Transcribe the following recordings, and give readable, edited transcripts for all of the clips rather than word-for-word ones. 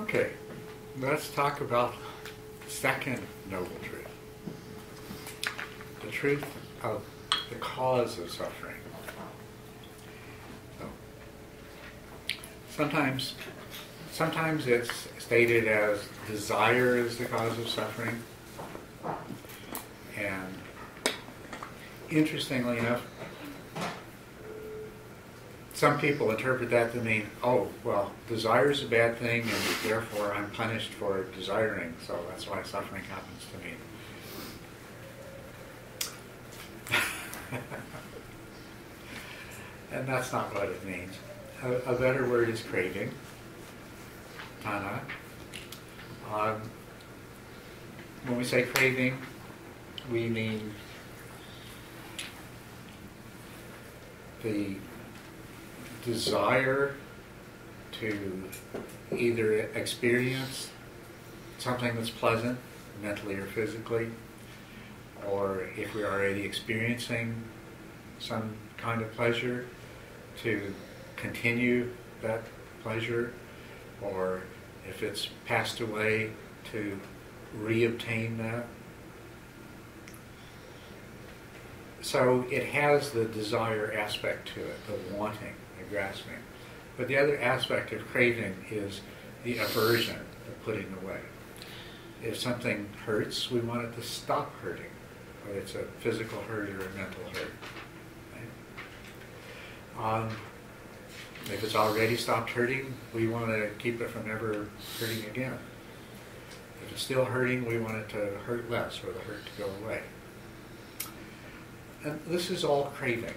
Okay, let's talk about the second noble truth. The truth of the cause of suffering. So, sometimes it's stated as desire is the cause of suffering. And interestingly enough, some people interpret that to mean, oh, well, desire is a bad thing and therefore I'm punished for desiring, so that's why suffering happens to me. And that's not what it means. A better word is craving, tana. When we say craving, we mean the desire to either experience something that's pleasant, mentally or physically, or if we're already experiencing some kind of pleasure, to continue that pleasure, or if it's passed away, to reobtain that. So it has the desire aspect to it, the wanting, the grasping. But the other aspect of craving is the aversion, the putting away. If something hurts, we want it to stop hurting, whether it's a physical hurt or a mental hurt. Right? If it's already stopped hurting, we want to keep it from ever hurting again. If it's still hurting, we want it to hurt less, or the hurt to go away. And this is all craving.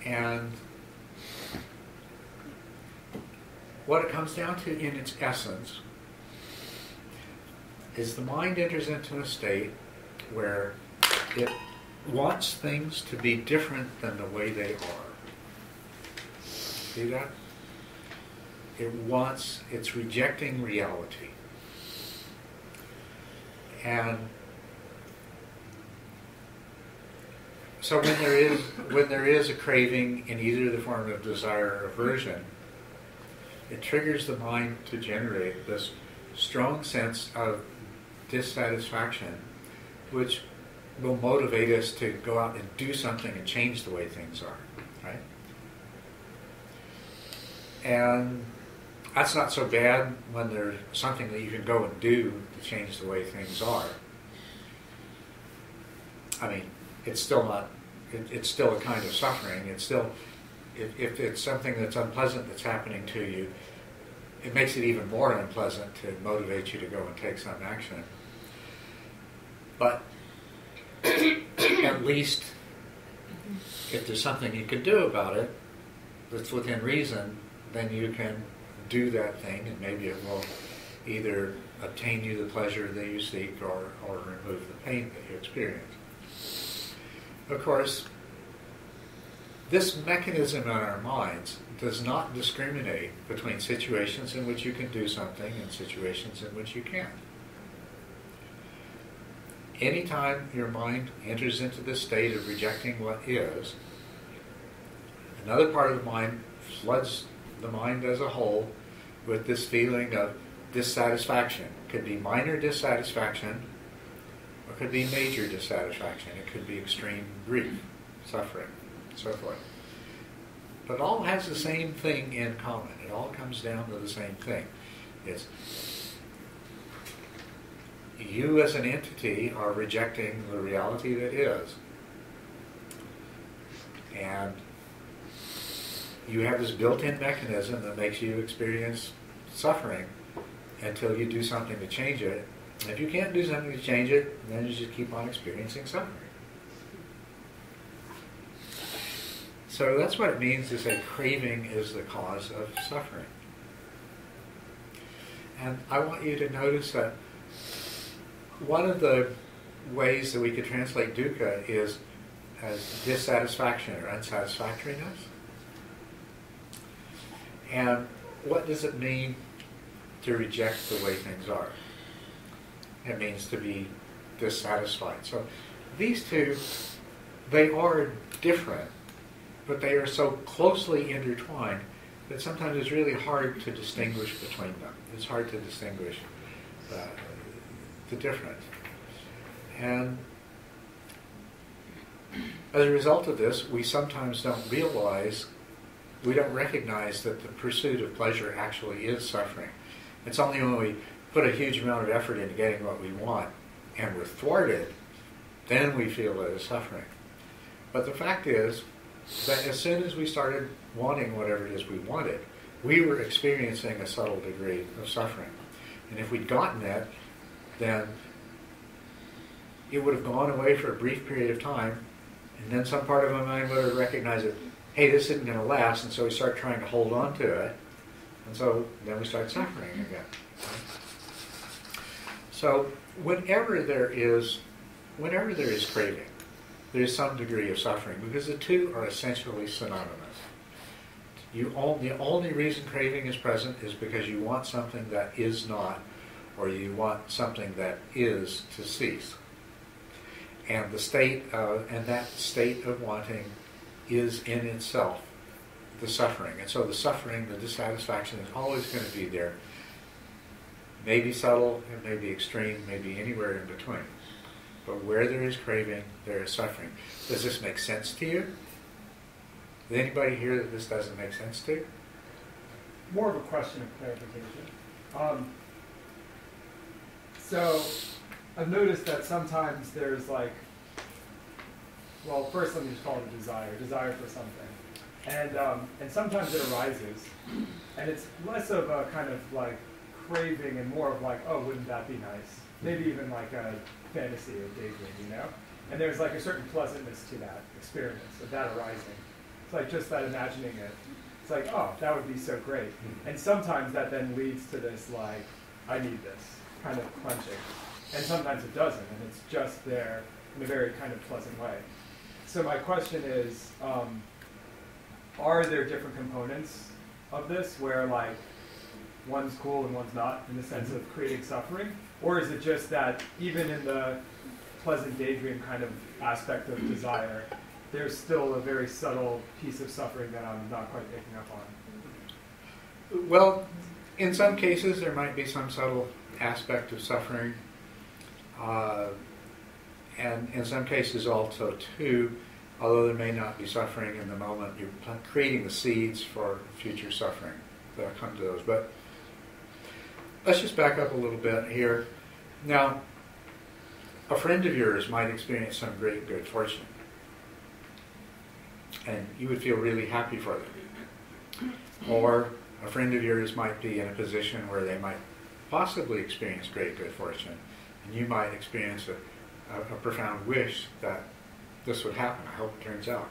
And what it comes down to in its essence is the mind enters into a state where it wants things to be different than the way they are. See that? It's rejecting reality. And so when there is a craving in either the form of desire or aversion, it triggers the mind to generate this strong sense of dissatisfaction, which will motivate us to go out and do something and change the way things are, right? And that's not so bad when there's something that you can go and do to change the way things are. I mean, it's still not, it's still a kind of suffering. It's still, if it's something that's unpleasant that's happening to you, it makes it even more unpleasant to motivate you to go and take some action. But at least if there's something you can do about it that's within reason, then you can do that thing, and maybe it will either obtain you the pleasure that you seek or remove the pain that you experience. Of course, this mechanism in our minds does not discriminate between situations in which you can do something and situations in which you can't. Anytime your mind enters into this state of rejecting what is, another part of the mind floods the mind as a whole with this feeling of dissatisfaction. It could be minor dissatisfaction, or it could be major dissatisfaction. It could be extreme grief, suffering, and so forth. But it all has the same thing in common. It all comes down to the same thing. It's you as an entity are rejecting the reality that is. And you have this built-in mechanism that makes you experience suffering until you do something to change it. And if you can't do something to change it, then you just keep on experiencing suffering. So that's what it means to say craving is the cause of suffering. And I want you to notice that one of the ways that we could translate dukkha is as dissatisfaction or unsatisfactoriness. And what does it mean to reject the way things are? It means to be dissatisfied. So these two, they are different, but they are so closely intertwined that sometimes it's really hard to distinguish between them. It's hard to distinguish the difference. And as a result of this, we sometimes don't recognize that the pursuit of pleasure actually is suffering. It's only when we put a huge amount of effort into getting what we want and we're thwarted, then we feel that it's suffering. But the fact is that as soon as we started wanting whatever it is we wanted, we were experiencing a subtle degree of suffering. And if we'd gotten it, then it would have gone away for a brief period of time, and then some part of my mind would have recognized that, hey, this isn't going to last, and so we start trying to hold on to it, and so then we start suffering again. So whenever there is craving, there is some degree of suffering, because the two are essentially synonymous. The only reason craving is present is because you want something that is not, or you want something that is to cease. And that state of wanting is in itself the suffering. And so the suffering, the dissatisfaction is always going to be there. Maybe subtle, it may be extreme, maybe anywhere in between. But where there is craving, there is suffering. Does this make sense to you? Does anybody hear that this doesn't make sense to you? More of a question of clarification. So I've noticed that sometimes there's like, well, first let me just call it a desire for something. And sometimes it arises, and it's less of a kind of like craving and more of like, oh, wouldn't that be nice? Maybe even like a fantasy or daydream, you know? And there's like a certain pleasantness to that experience, of that arising. It's like just that imagining it. It's like, oh, that would be so great. And sometimes that then leads to this like, I need this, kind of clenching. And sometimes it doesn't, and it's just there in a very kind of pleasant way. So my question is, are there different components of this where like one's cool and one's not in the sense of creating suffering? Or is it just that even in the pleasant daydream kind of aspect of desire, there's still a very subtle piece of suffering that I'm not quite picking up on? Well, in some cases there might be some subtle aspect of suffering. And in some cases also too, although there may not be suffering in the moment, you're creating the seeds for future suffering. I'll come to those. But let's just back up a little bit here. Now, a friend of yours might experience some great good fortune, and you would feel really happy for them. Or a friend of yours might be in a position where they might possibly experience great good fortune, and you might experience a profound wish that this would happen. I hope it turns out.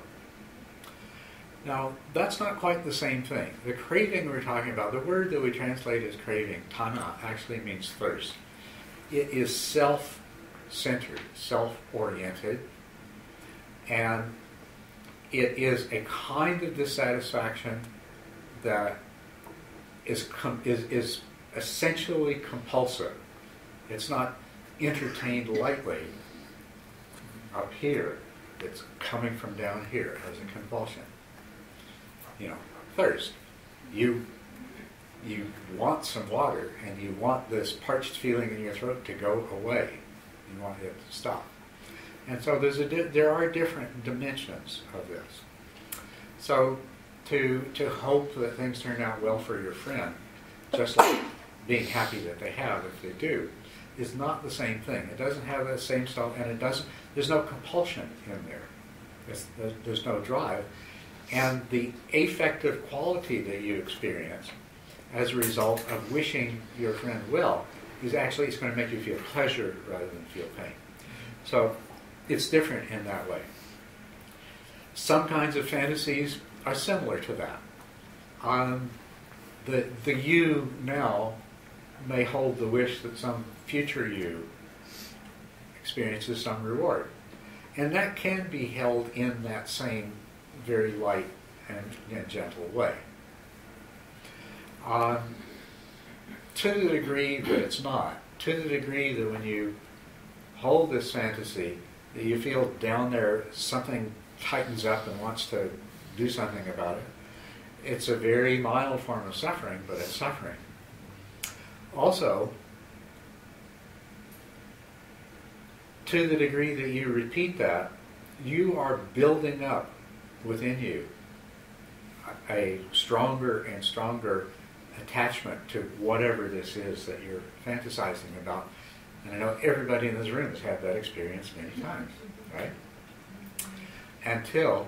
Now, that's not quite the same thing. The craving we're talking about, the word that we translate as craving, tana, actually means thirst. It is self-centered, self-oriented, and it is a kind of dissatisfaction that is essentially compulsive. It's not entertained lightly up here. It's coming from down here as a compulsion. You know, thirst. You want some water, and you want this parched feeling in your throat to go away. You want it to stop. And so there are different dimensions of this. So to hope that things turn out well for your friend, just like being happy that they have if they do, is not the same thing. It doesn't have that same stuff, and there's no compulsion in there. There's no drive. And the affective quality that you experience as a result of wishing your friend well is actually, it's going to make you feel pleasure rather than feel pain. So it's different in that way. Some kinds of fantasies are similar to that. The you now may hold the wish that some future you experiences some reward. And that can be held in that same very light and gentle way. To the degree that it's not, to the degree that when you hold this fantasy, that you feel down there something tightens up and wants to do something about it, it's a very mild form of suffering, but it's suffering. Also, to the degree that you repeat that, you are building up within you a stronger and stronger attachment to whatever this is that you're fantasizing about. And I know everybody in this room has had that experience many times, right? Until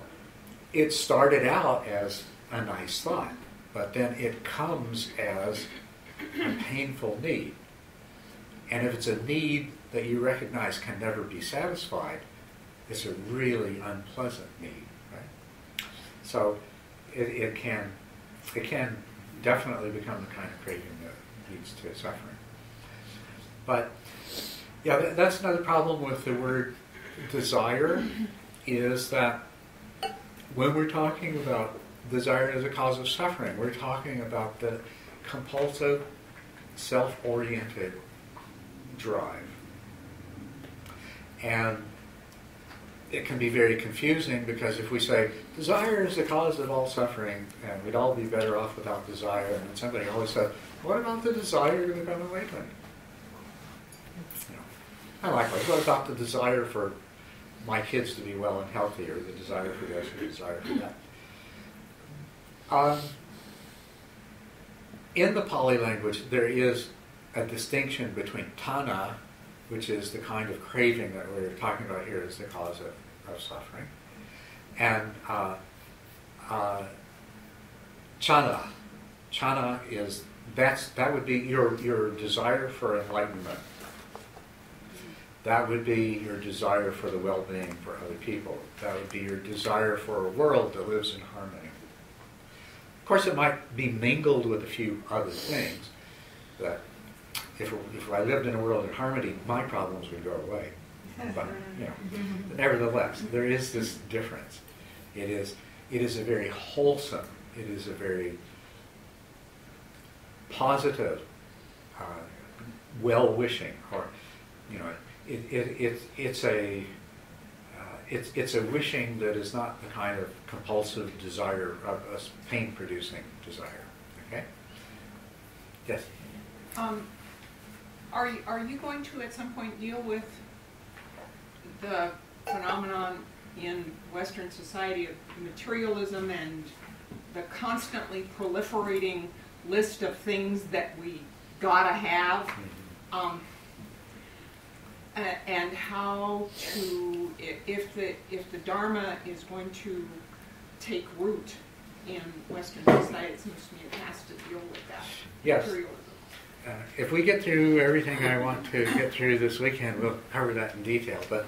it started out as a nice thought, but then it comes as a painful need. And if it's a need that you recognize can never be satisfied, it's a really unpleasant need, right? So it can definitely become the kind of craving that leads to suffering. But yeah, that's another problem with the word desire, is that when we're talking about desire as a cause of suffering, we're talking about the compulsive, self-oriented drive. And it can be very confusing, because if we say desire is the cause of all suffering and we'd all be better off without desire, and then somebody always says, what about the desire to become awakened? I likewise, what about the desire for my kids to be well and healthy, or the desire for this, or the desire for that? In the Pali language, there is a distinction between tanha, which is the kind of craving that we're talking about here as the cause of suffering, and chana. Chana is, that would be your desire for enlightenment. That would be your desire for the well-being for other people. That would be your desire for a world that lives in harmony. Of course, it might be mingled with a few other things. That if I lived in a world in harmony, my problems would go away. But but nevertheless, there is this difference. It is a very wholesome. It is a very positive, well-wishing, or it's a wishing that is not the kind of compulsive desire, of a pain-producing desire. Okay? Yes. Are you going to at some point deal with the phenomenon in Western society of materialism and the constantly proliferating list of things that we gotta have? And how to, if the Dharma is going to take root in Western society, it seems to me it has to deal with that. Yes. Materialism. If we get through everything I want to get through this weekend, we'll cover that in detail. But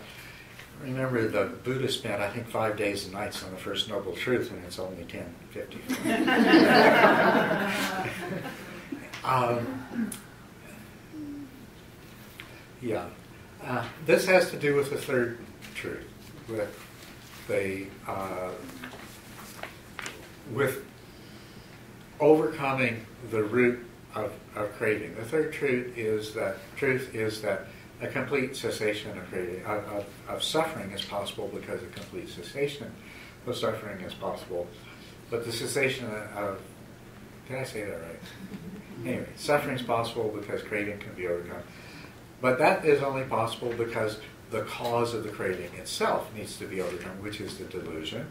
remember, the Buddha spent, I think, 5 days and nights on the First Noble Truth, and it's only 10:50. This has to do with the third truth, with overcoming the root of craving. The third truth is that a complete cessation of craving, of suffering is possible, because a complete cessation of suffering is possible. But the cessation of, did I say that right? Anyway, suffering is possible because craving can be overcome. But that is only possible because the cause of the craving itself needs to be overcome, which is the delusion.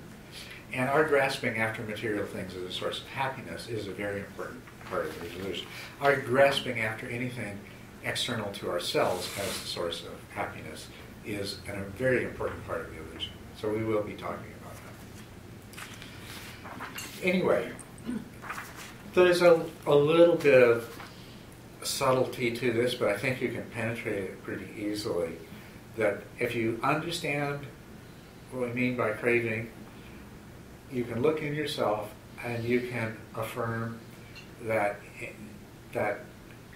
And our grasping after material things as a source of happiness is a very important part of the delusion. Our grasping after anything external to ourselves as the source of happiness is a very important part of the illusion. So we will be talking about that. Anyway, there's a little bit of subtlety to this, but I think you can penetrate it pretty easily. That if you understand what we mean by craving, you can look in yourself and you can affirm that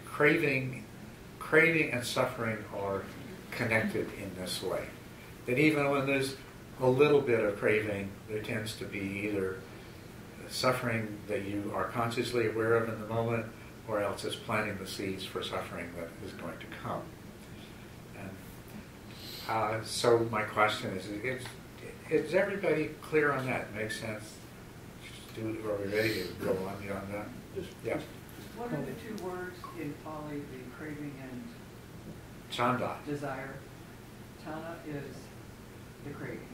craving and suffering are connected in this way. That even when there's a little bit of craving, there tends to be either suffering that you are consciously aware of in the moment, or else it's planting the seeds for suffering that is going to come. And so my question is everybody clear on that? Makes sense? Are we ready to go on beyond that? Yeah. What are the two words in Pali, the craving and Chanda. desire? Chana is the craving.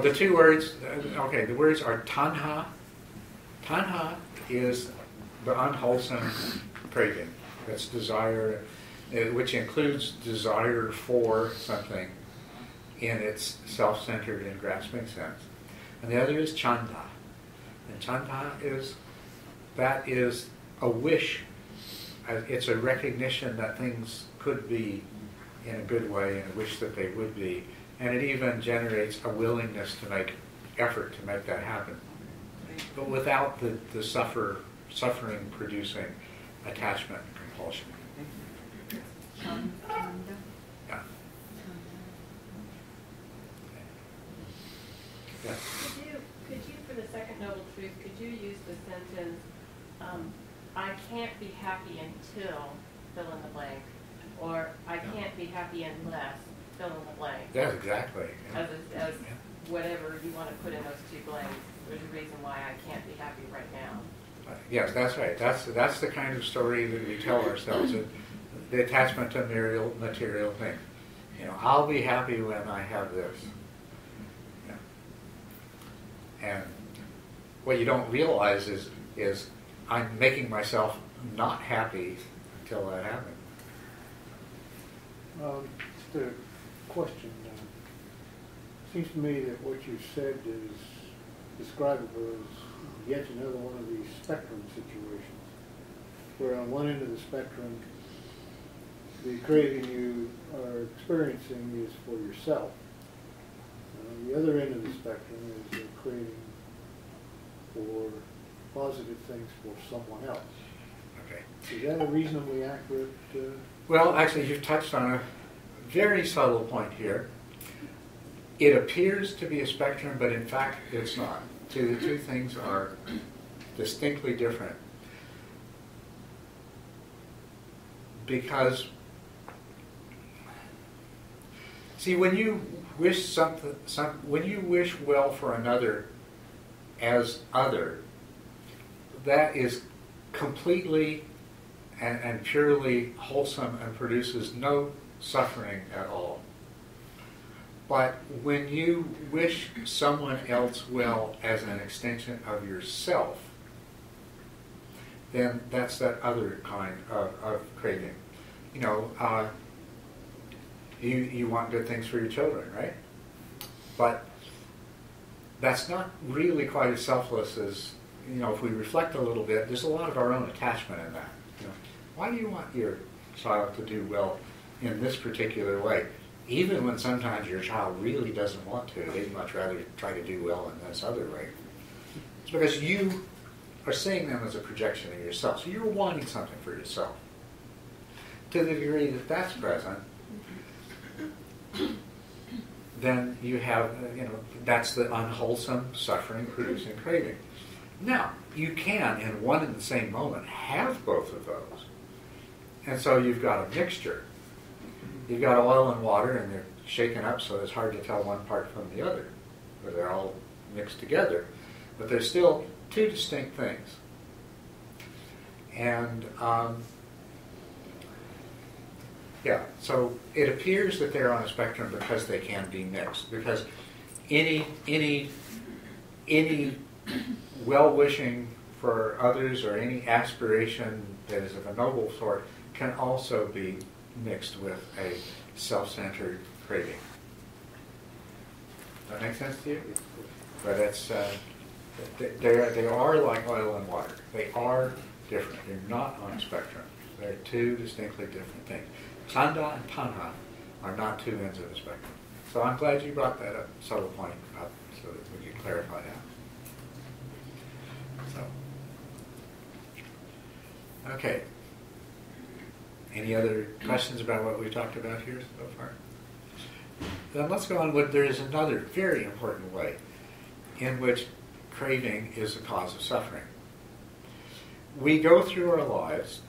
The two words, okay, the words are tanha. Tanha is the unwholesome craving. That's desire, which includes desire for something in its self-centered and grasping sense. And the other is chanda. And chanda is a wish. It's a recognition that things could be in a good way and a wish that they would be. And it even generates a willingness to make effort to make that happen. But without the suffering producing attachment and compulsion. Yeah. Yeah. Could you, for the second noble truth, could you use the sentence, I can't be happy until fill in the blank, or I can't be happy unless fill in the blank? Yeah, exactly. Yeah. As whatever you want to put in those two blanks, there's a reason why I can't be happy right now. Yes, that's right. That's the kind of story that we tell ourselves. The attachment to material things. I'll be happy when I have this. And what you don't realize is I'm making myself not happy until that happens. Just a question. Seems to me that what you said is describable as yet another one of these spectrum situations, where on one end of the spectrum, the craving you are experiencing is for yourself. On the other end of the spectrum is a craving for positive things for someone else. Okay. Is that a reasonably accurate? Well, actually, you've touched on a very subtle point here. It appears to be a spectrum, but in fact, it's not. The two things are distinctly different. Because, see, when you wish when you wish well for another as other, that is completely and purely wholesome and produces no suffering at all. But when you wish someone else well as an extension of yourself, then that's that other kind of craving. You want good things for your children, right? But that's not really quite as selfless as, if we reflect a little bit, there's a lot of our own attachment in that. Why do you want your child to do well in this particular way? Even when sometimes your child really doesn't want to, they'd much rather try to do well in this other way. It's because you are seeing them as a projection of yourself. So you're wanting something for yourself. To the degree that that's present, then you have, that's the unwholesome, suffering-producing craving. Now, you can, in one and the same moment, have both of those. And so you've got a mixture. You've got oil and water, and they're shaken up, so it's hard to tell one part from the other, or they're all mixed together. But they're still two distinct things. And so it appears that they're on a spectrum because they can be mixed. Because any well-wishing for others or any aspiration that is of a noble sort can also be mixed with a self-centered craving. Does that make sense to you? But it's they are like oil and water. They are different. They're not on a spectrum. They're two distinctly different things. Chanda and tanha are not two ends of the spectrum. So I'm glad you brought that up, subtle point up, so that we can clarify that. So, okay. Any other questions about what we talked about here so far? Then let's go on with, there is another very important way in which craving is a cause of suffering. We go through our lives,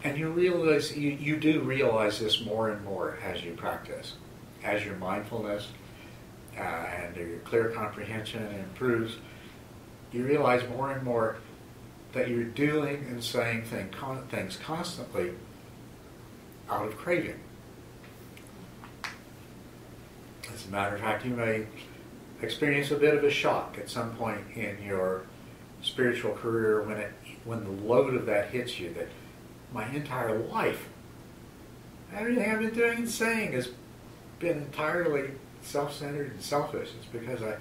and you realize, you do realize this more and more as you practice, as your mindfulness and your clear comprehension improves, you realize more and more that you're doing and saying things constantly out of craving. As a matter of fact, you may experience a bit of a shock at some point in your spiritual career when the load of that hits you, that my entire life, everything I've been doing and saying has been entirely self-centered and selfish. It's because I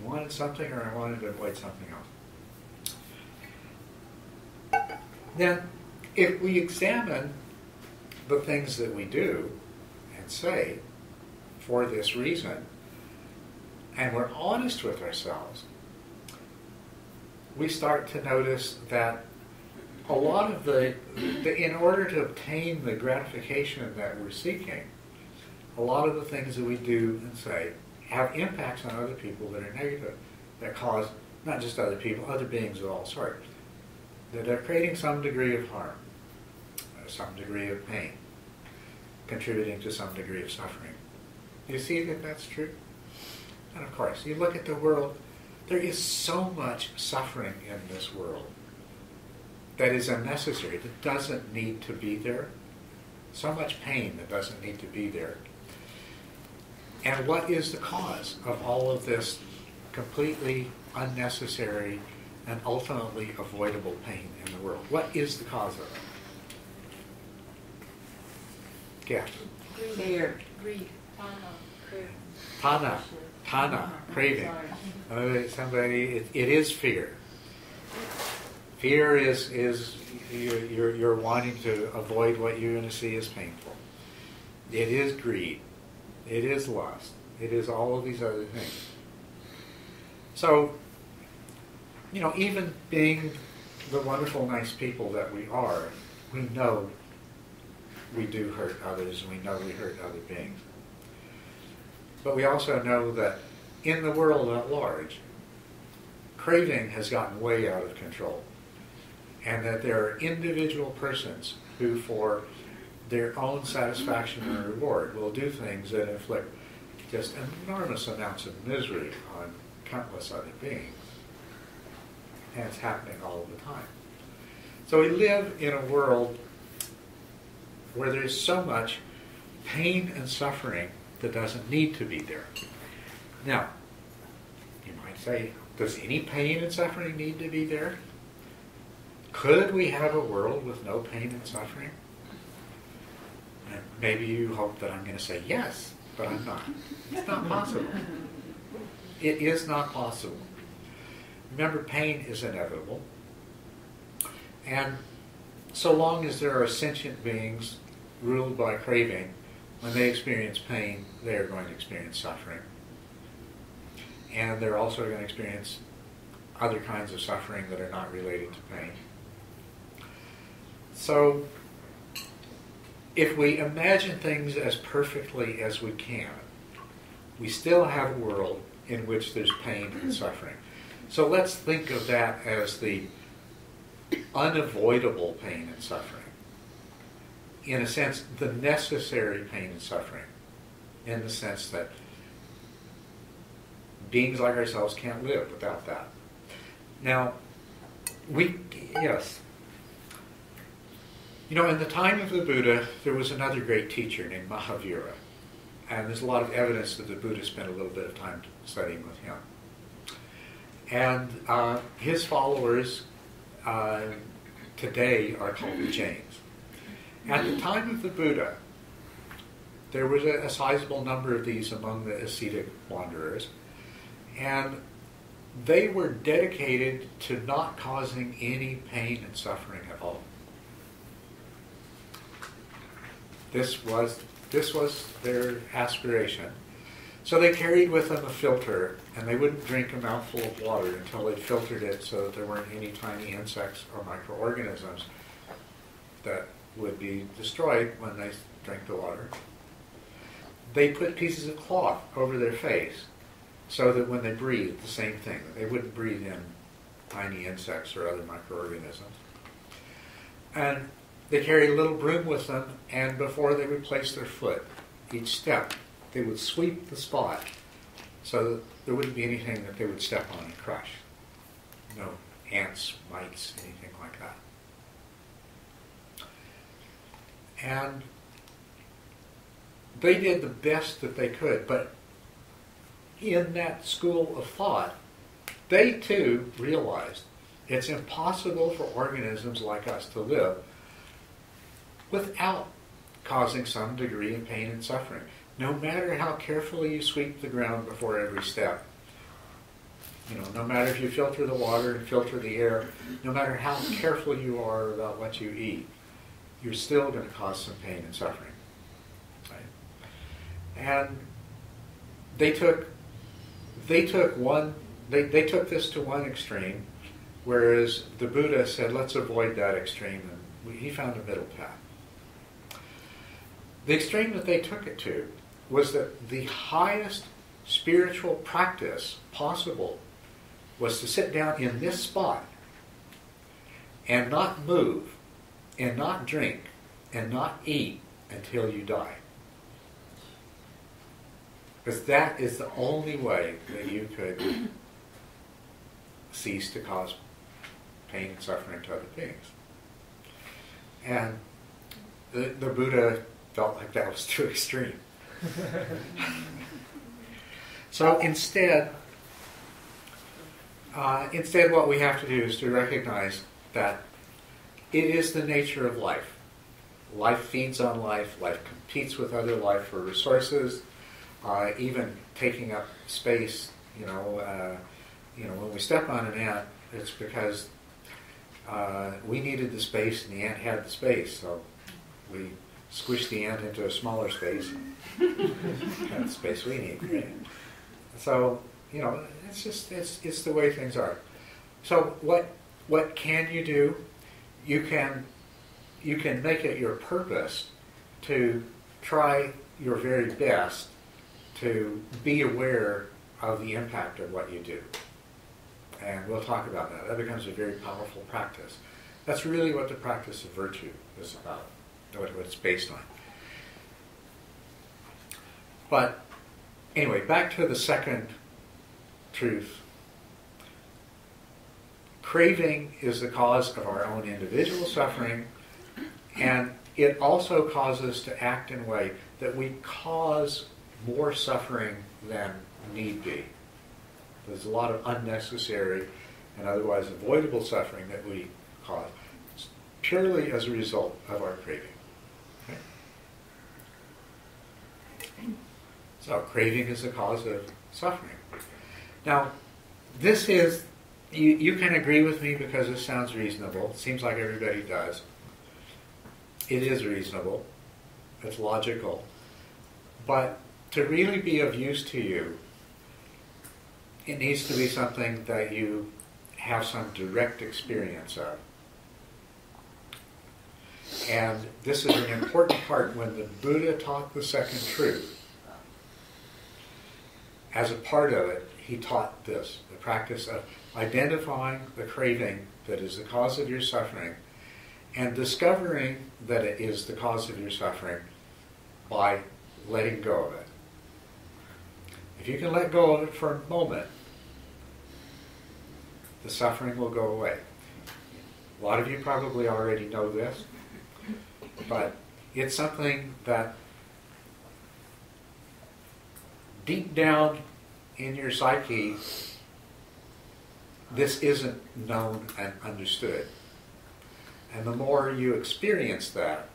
wanted something or I wanted to avoid something else. Then, if we examine the things that we do and say for this reason, and we're honest with ourselves, we start to notice that a lot of in order to obtain the gratification that we're seeking, a lot of the things that we do and say have impacts on other people that are negative, that cause not just other people, other beings of all sorts, that are creating some degree of harm, some degree of pain, contributing to some degree of suffering. You see that that's true? And of course, you look at the world, there is so much suffering in this world that is unnecessary, that doesn't need to be there. So much pain that doesn't need to be there. And what is the cause of all of this completely unnecessary and ultimately avoidable pain in the world? What is the cause of it? Guess. Fear. Greed. Tana, craving. Somebody, it is fear. Fear is you're wanting to avoid what you're going to see as painful. It is greed. It is lust. It is all of these other things. So, even being the wonderful, nice people that we are, we know we do hurt others, and we know we hurt other beings. But we also know that in the world at large, craving has gotten way out of control. And that there are individual persons who, for their own satisfaction and reward, will do things that inflict just enormous amounts of misery on countless other beings. And it's happening all the time. So we live in a world where there's so much pain and suffering that doesn't need to be there. Now, you might say, does any pain and suffering need to be there? Could we have a world with no pain and suffering? And maybe you hope that I'm going to say yes, but I'm not. It's not possible. It is not possible. Remember, pain is inevitable. And so long as there are sentient beings ruled by craving, when they experience pain, they are going to experience suffering. And they're also going to experience other kinds of suffering that are not related to pain. So, if we imagine things as perfectly as we can, we still have a world in which there's pain and suffering. So let's think of that as the unavoidable pain and suffering. In a sense, the necessary pain and suffering. In the sense that beings like ourselves can't live without that. Now, yes. In the time of the Buddha, there was another great teacher named Mahavira. And there's a lot of evidence that the Buddha spent a little bit of time studying with him. And his followers today are called the Jains. At the time of the Buddha, there was a sizable number of these among the ascetic wanderers. And they were dedicated to not causing any pain and suffering at all. This was their aspiration. So they carried with them a filter, and they wouldn't drink a mouthful of water until they'd filtered it so that there weren't any tiny insects or microorganisms that would be destroyed when they drank the water. They put pieces of cloth over their face so that when they breathed, the same thing, they wouldn't breathe in tiny insects or other microorganisms. And they carried a little broom with them, and before they would place their foot, each step, they would sweep the spot so that there wouldn't be anything that they would step on and crush. No ants, mites, anything like that. And they did the best that they could, but in that school of thought, they too realized it's impossible for organisms like us to live without causing some degree of pain and suffering. No matter how carefully you sweep the ground before every step, no matter if you filter the water and filter the air, no matter how careful you are about what you eat, you're still going to cause some pain and suffering. Right? And they took this to one extreme, whereas the Buddha said, let's avoid that extreme, and he found a middle path. The extreme that they took it to was that the highest spiritual practice possible was to sit down in this spot and not move and not drink and not eat until you die. Because that is the only way that you could cease to cause pain and suffering to other beings. And the Buddha felt like that was too extreme. So instead what we have to do is to recognize that it is the nature of life. Life feeds on life. Life competes with other life for resources. Even taking up space, when we step on an ant, it's because we needed the space and the ant had the space, so we squished the ant into a smaller space and had the space we need. Right? So, it's the way things are. So what can you do? You can make it your purpose to try your very best to be aware of the impact of what you do. And we'll talk about that. That becomes a very powerful practice. That's really what the practice of virtue is about, what it's based on. But anyway, back to the second truth. Craving is the cause of our own individual suffering, and it also causes us to act in a way that we cause more suffering than need be. There's a lot of unnecessary and otherwise avoidable suffering that we cause purely as a result of our craving. Okay? So craving is the cause of suffering. Now, this is, you can agree with me because it sounds reasonable. It seems like everybody does. It is reasonable. It's logical. But to really be of use to you, it needs to be something that you have some direct experience of. And this is an important part. When the Buddha taught the second truth, as a part of it, he taught this, the practice of identifying the craving that is the cause of your suffering and discovering that it is the cause of your suffering by letting go of it. If you can let go of it for a moment, the suffering will go away. A lot of you probably already know this, but it's something that deep down in your psyche, this isn't known and understood. And the more you experience that,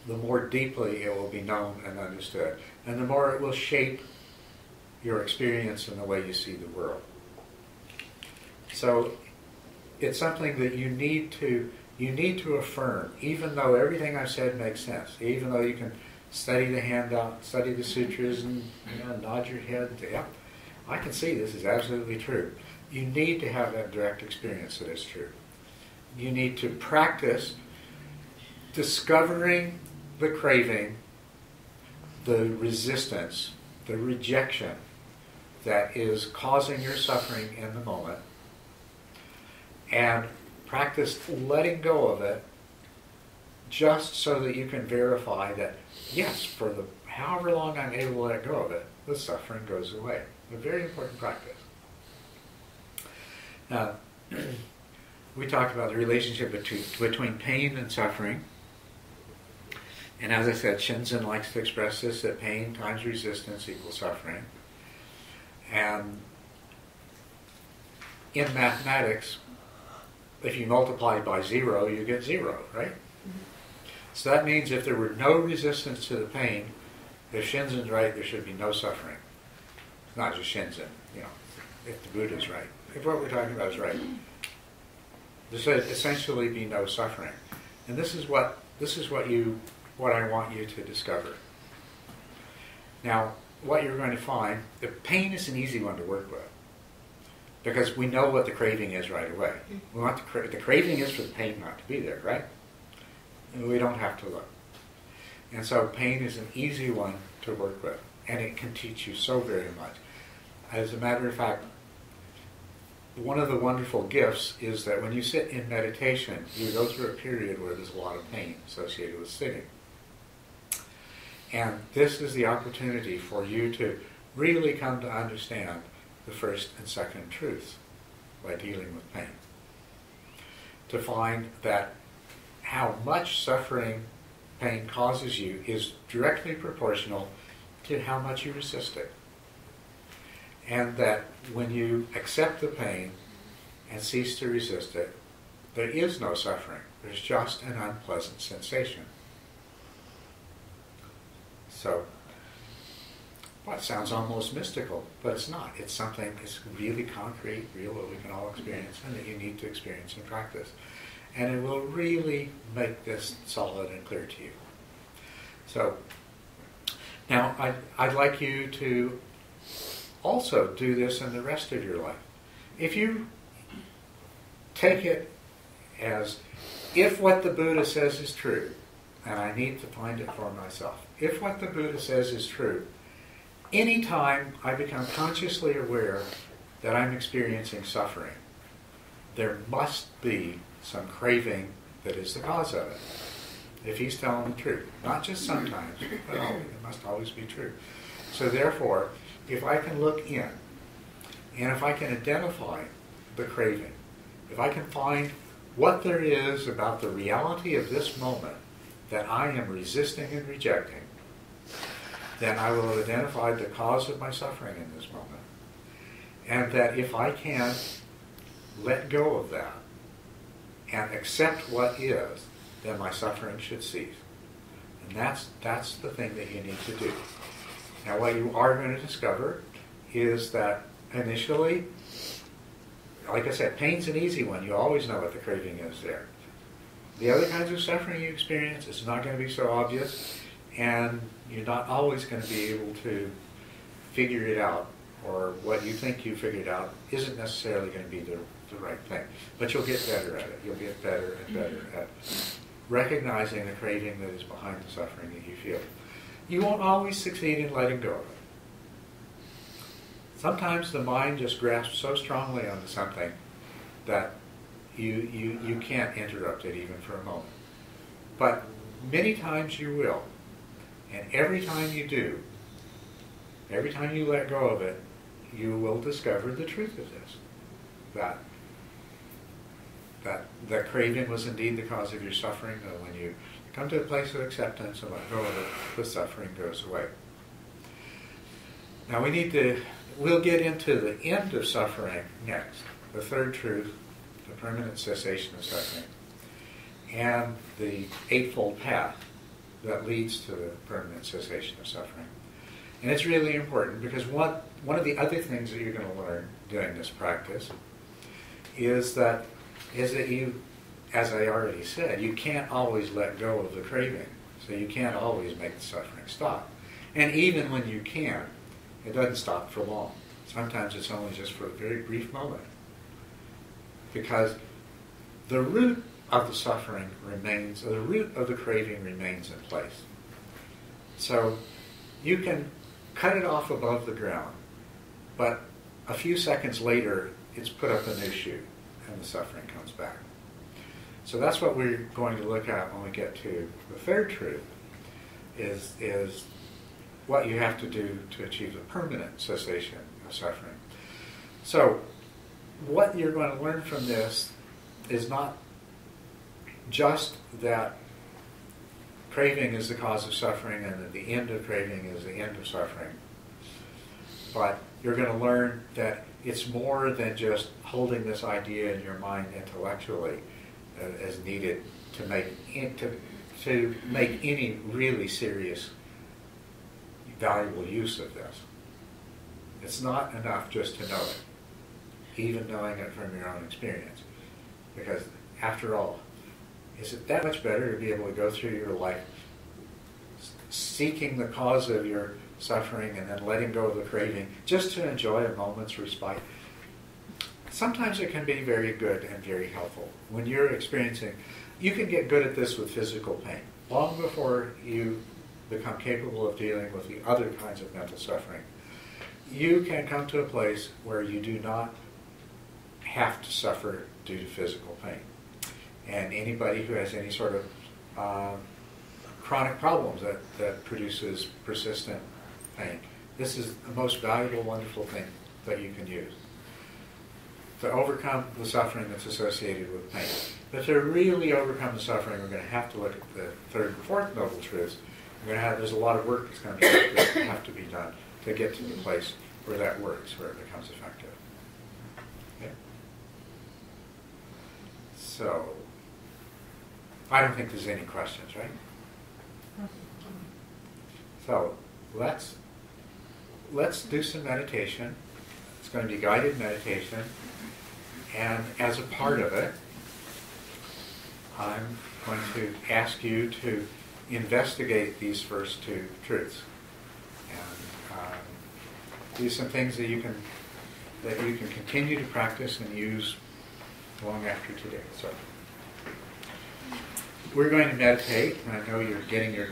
the more deeply it will be known and understood. And the more it will shape your experience and the way you see the world. So it's something that you need to affirm, even though everything I've said makes sense, even though you can study the handout, study the sutras, and nod your head and say, yeah, I can see this is absolutely true. You need to have that direct experience that it's true. You need to practice discovering the craving, the resistance, the rejection that is causing your suffering in the moment, and practice letting go of it just so that you can verify that, yes, for the however long I'm able to let go of it, the suffering goes away. A very important practice. Now, we talked about the relationship between pain and suffering. And as I said, Shinzen likes to express this, that pain times resistance equals suffering. And in mathematics, if you multiply by 0, you get 0, right? So that means if there were no resistance to the pain, if Shinzen's right, there should be no suffering. It's not just Shinzen, if the Buddha's right. If what we're talking about is right. There should essentially be no suffering. And this is what I want you to discover. Now, what you're going to find, the pain is an easy one to work with. Because we know what the craving is right away. We want the craving is for the pain not to be there, right? And we don't have to look. And so pain is an easy one to work with. And it can teach you so very much. As a matter of fact, one of the wonderful gifts is that when you sit in meditation, you go through a period where there's a lot of pain associated with sitting. And this is the opportunity for you to really come to understand the first and second truths by dealing with pain. To find that how much suffering pain causes you is directly proportional to how much you resist it. And that when you accept the pain and cease to resist it, there is no suffering. There's just an unpleasant sensation. So, well, it sounds almost mystical, but it's not. It's something that's really concrete, real, that we can all experience, and that you need to experience and practice. And it will really make this solid and clear to you. So, now I'd like you to also do this in the rest of your life. If you take it as, if what the Buddha says is true, and I need to find it for myself, if what the Buddha says is true, anytime I become consciously aware that I'm experiencing suffering, there must be some craving that is the cause of it. If he's telling the truth. Not just sometimes, but always. It must always be true. So therefore, if I can look in, and if I can identify the craving, if I can find what there is about the reality of this moment that I am resisting and rejecting, then I will have identified the cause of my suffering in this moment. And that if I can let go of that and accept what is, then my suffering should cease. And that's the thing that you need to do. Now what you are going to discover is that initially, like I said, pain's an easy one. You always know what the craving is there. The other kinds of suffering you experience, it's not going to be so obvious, and you're not always going to be able to figure it out, or what you think you figured out isn't necessarily going to be the right thing. But you'll get better at it. You'll get better and better at recognizing the craving that is behind the suffering that you feel. You won't always succeed in letting go of it. Sometimes the mind just grasps so strongly onto something that you can't interrupt it even for a moment. But many times you will. And every time you do, every time you let go of it, you will discover the truth of this. That craving was indeed the cause of your suffering, that when you come to a place of acceptance and let go of it, the suffering goes away. Now we'll get into the end of suffering next, the third truth, the permanent cessation of suffering, and the eightfold path that leads to the permanent cessation of suffering. And it's really important because one of the other things that you're going to learn doing this practice is that you, as I already said, you can't always let go of the craving. So you can't always make the suffering stop. And even when you can, it doesn't stop for long. Sometimes it's only just for a very brief moment. Because the root of the suffering remains, the root of the craving remains in place. So you can cut it off above the ground, but a few seconds later it's put up a new shoot and the suffering comes back. So that's what we're going to look at when we get to the third truth, is what you have to do to achieve the permanent cessation of suffering. So, what you're going to learn from this is not just that craving is the cause of suffering and that the end of craving is the end of suffering, but you're going to learn that it's more than just holding this idea in your mind intellectually as needed to make any really serious, valuable use of this. It's not enough just to know it, even knowing it from your own experience. Because after all, is it that much better to be able to go through your life seeking the cause of your suffering and then letting go of the craving just to enjoy a moment's respite? Sometimes it can be very good and very helpful. When you're experiencing, you can get good at this with physical pain. Long before you become capable of dealing with the other kinds of mental suffering, you can come to a place where you do not have to suffer due to physical pain. And anybody who has any sort of chronic problems that produces persistent pain, this is the most valuable, wonderful thing that you can use to overcome the suffering that's associated with pain. But to really overcome the suffering, we're going to have to look at the third and fourth noble truths. There's a lot of work that's going to have to be done to get to the place where that works, where it becomes effective. Okay? So, I don't think there's any questions, right? So, let's do some meditation. It's going to be guided meditation. And as a part of it, I'm going to ask you to investigate these first two truths and do some things that you can continue to practice and use long after today. So we're going to meditate, and I know you're getting your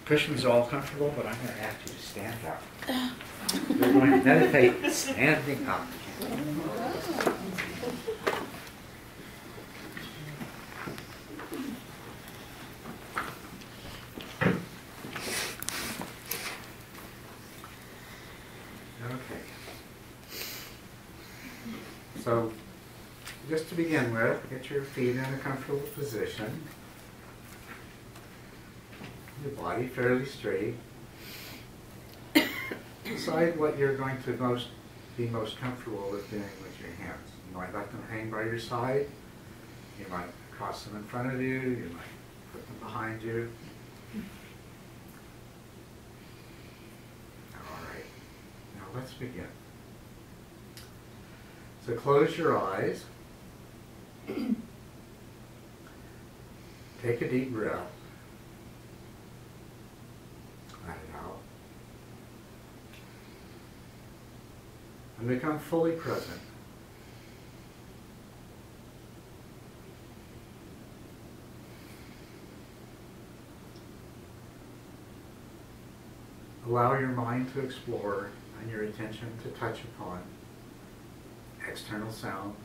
cushions all comfortable, but I'm going to ask you to stand up. We're going to meditate standing up. So, just to begin with, get your feet in a comfortable position. Your body fairly straight. Decide what you're going to be most comfortable with doing with your hands. You might let them hang by your side. You might cross them in front of you. You might put them behind you. All right. Now let's begin. So close your eyes. Take a deep breath. Let it out. And become fully present. Allow your mind to explore and your attention to touch upon external sound,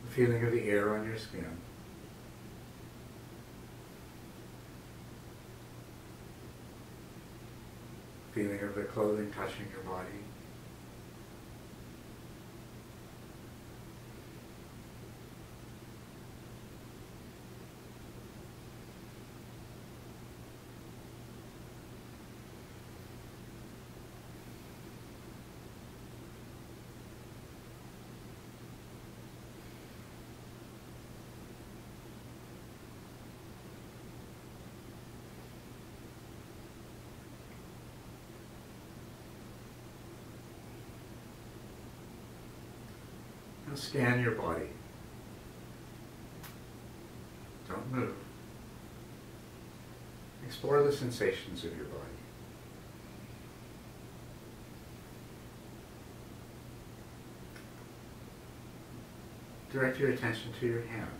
the feeling of the air on your skin, feeling of the clothing touching your body, and scan your body. Don't move. Explore the sensations of your body. Direct your attention to your hands.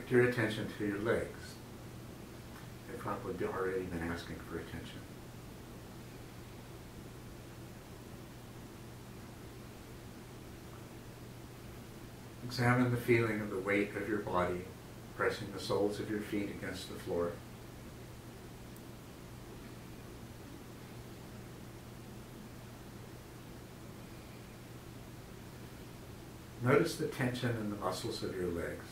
direct your attention to your legs. They've probably already been asking for attention. Examine the feeling of the weight of your body pressing the soles of your feet against the floor. Notice the tension in the muscles of your legs.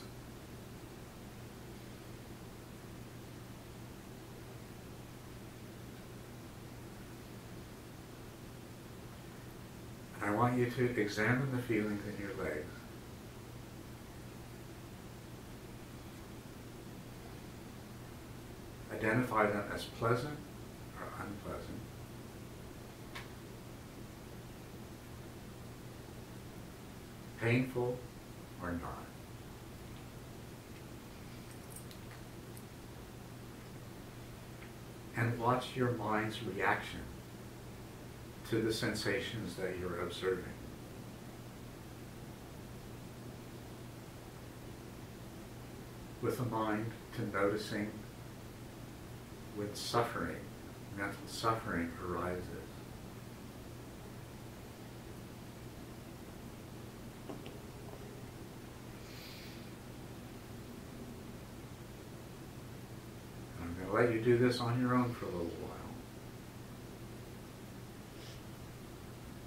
And I want you to examine the feelings in your legs. Identify them as pleasant or unpleasant. Painful or not. And watch your mind's reaction to the sensations that you're observing. With the mind to noticing when suffering, mental suffering arises. I'm going to let you do this on your own for a little while.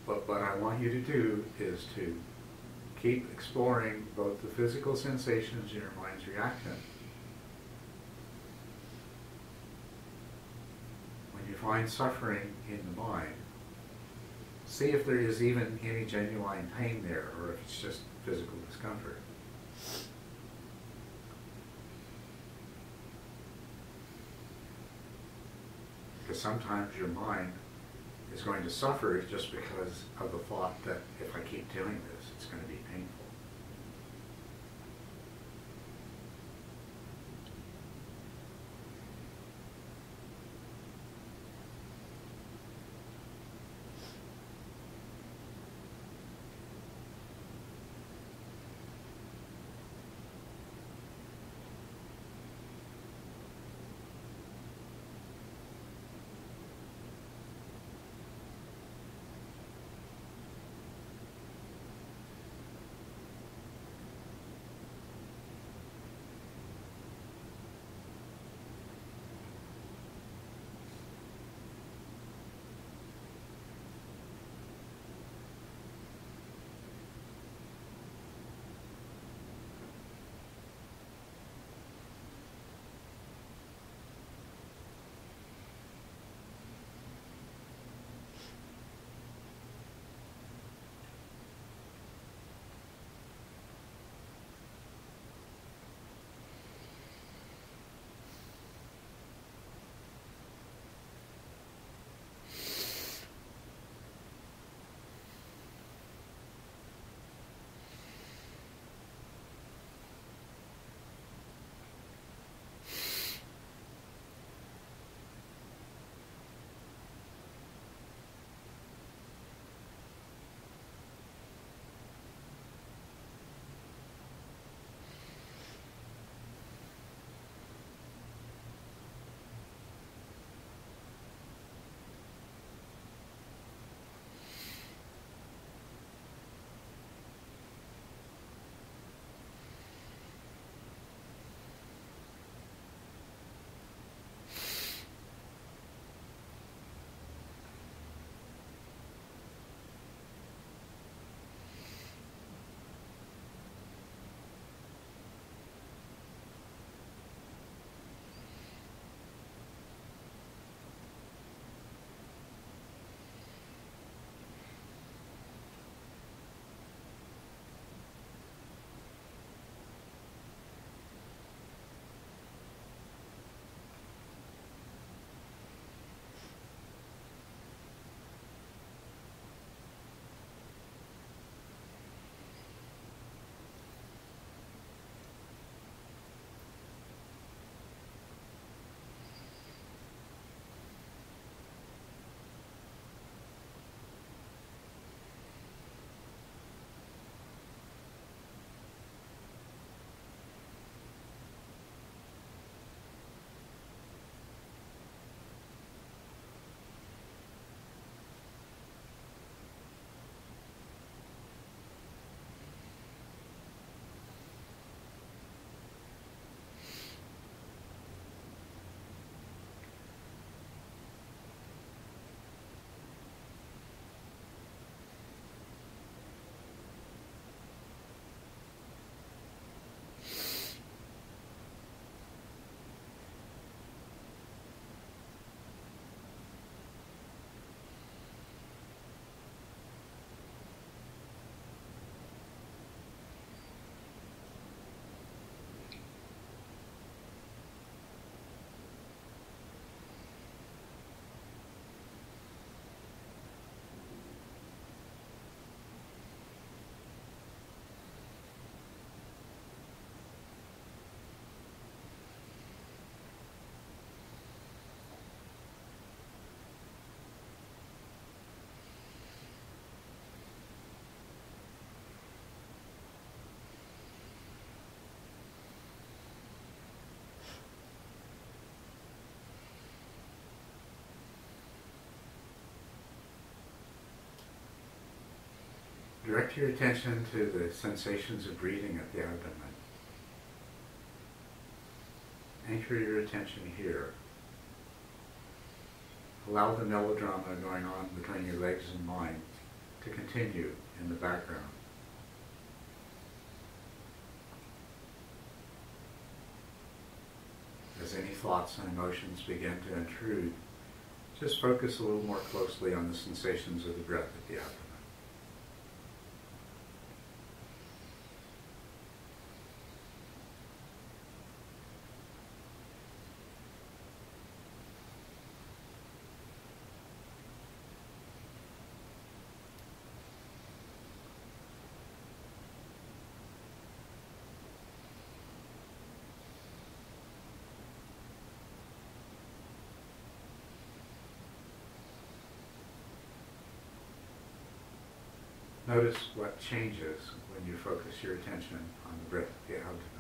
But what I want you to do is to keep exploring both the physical sensations and your mind's reaction. When you find suffering in the mind, see if there is even any genuine pain there or if it's just physical discomfort. Because sometimes your mind is going to suffer just because of the thought that if I keep doing this, it's going to be painful. Direct your attention to the sensations of breathing at the abdomen. Anchor your attention here. Allow the melodrama going on between your legs and mind to continue in the background. As any thoughts and emotions begin to intrude, just focus a little more closely on the sensations of the breath at the abdomen. Notice what changes when you focus your attention on the breath of the abdomen.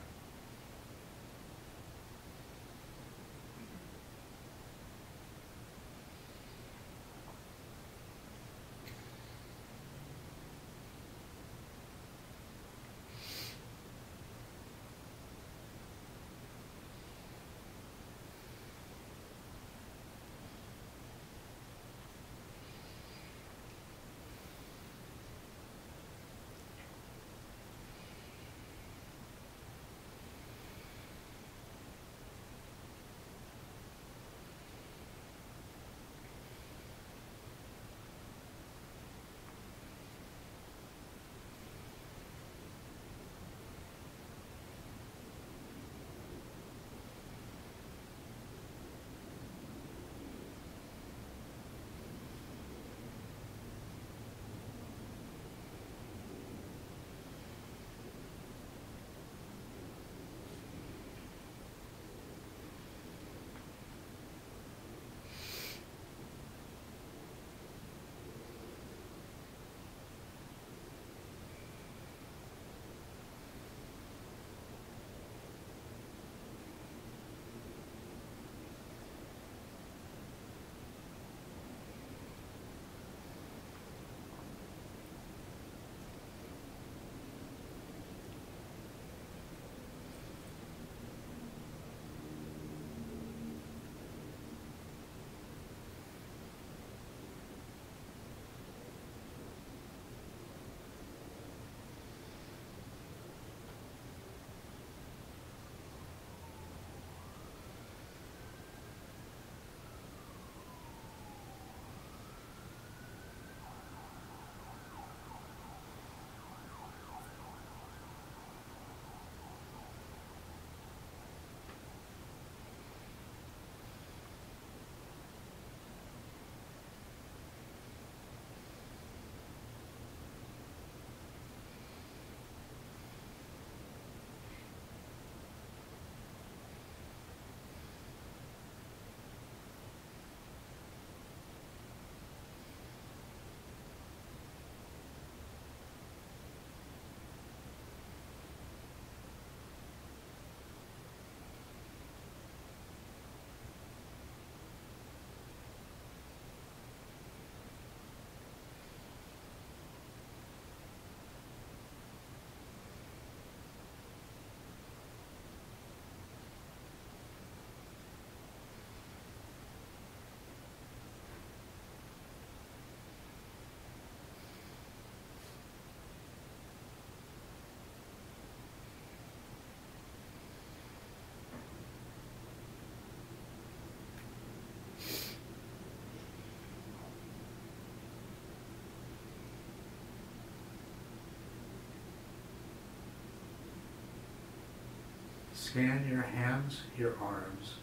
Scan your hands, your arms,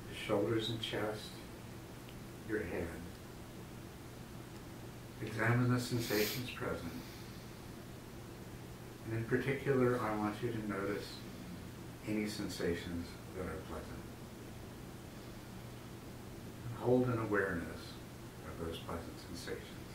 your shoulders and chest, your head. Examine the sensations present. And in particular, I want you to notice any sensations that are pleasant. And hold an awareness of those pleasant sensations.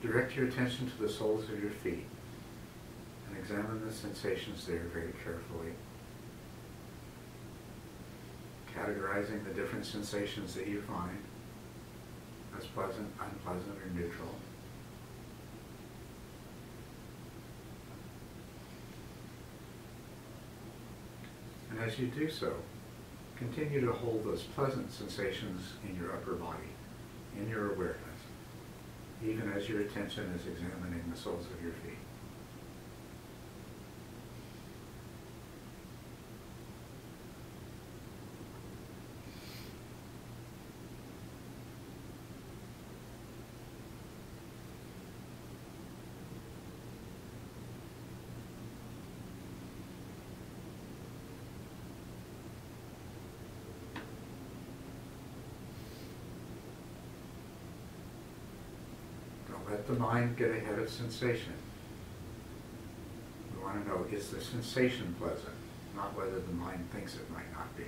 direct your attention to the soles of your feet and examine the sensations there very carefully, categorizing the different sensations that you find as pleasant, unpleasant, or neutral. And as you do so, continue to hold those pleasant sensations in your upper body, in your awareness, even as your attention is examining the soles of your feet. Let the mind get ahead of sensation. We want to know, is the sensation pleasant, not whether the mind thinks it might not be.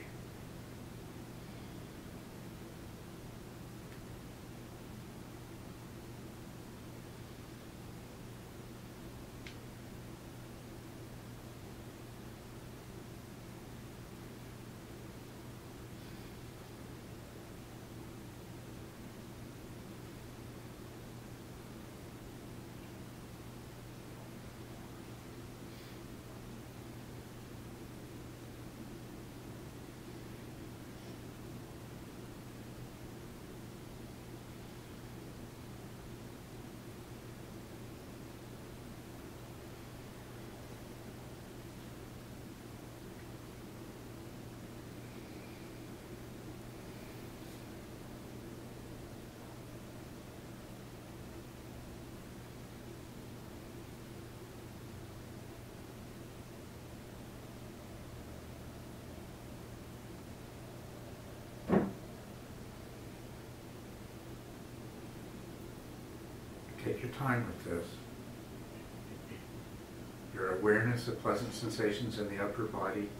Take your time with this. Your awareness of pleasant sensations in the upper body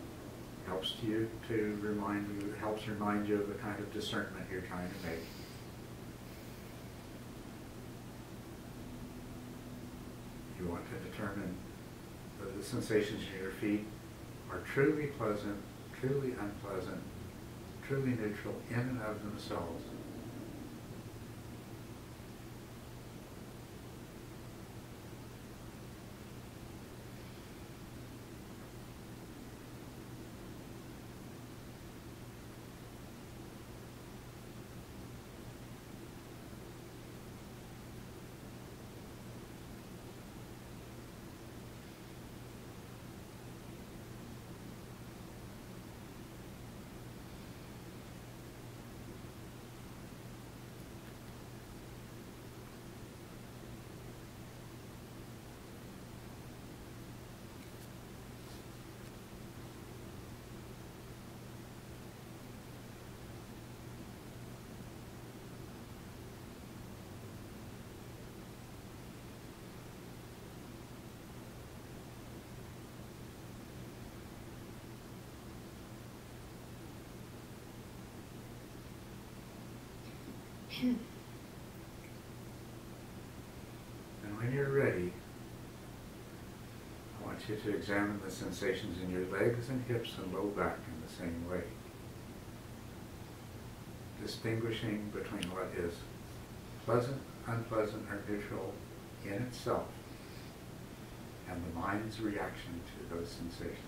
helps remind you of the kind of discernment you're trying to make. You want to determine whether the sensations in your feet are truly pleasant, truly unpleasant, truly neutral in and of themselves. And when you're ready, I want you to examine the sensations in your legs and hips and low back in the same way, distinguishing between what is pleasant, unpleasant, or neutral in itself and the mind's reaction to those sensations.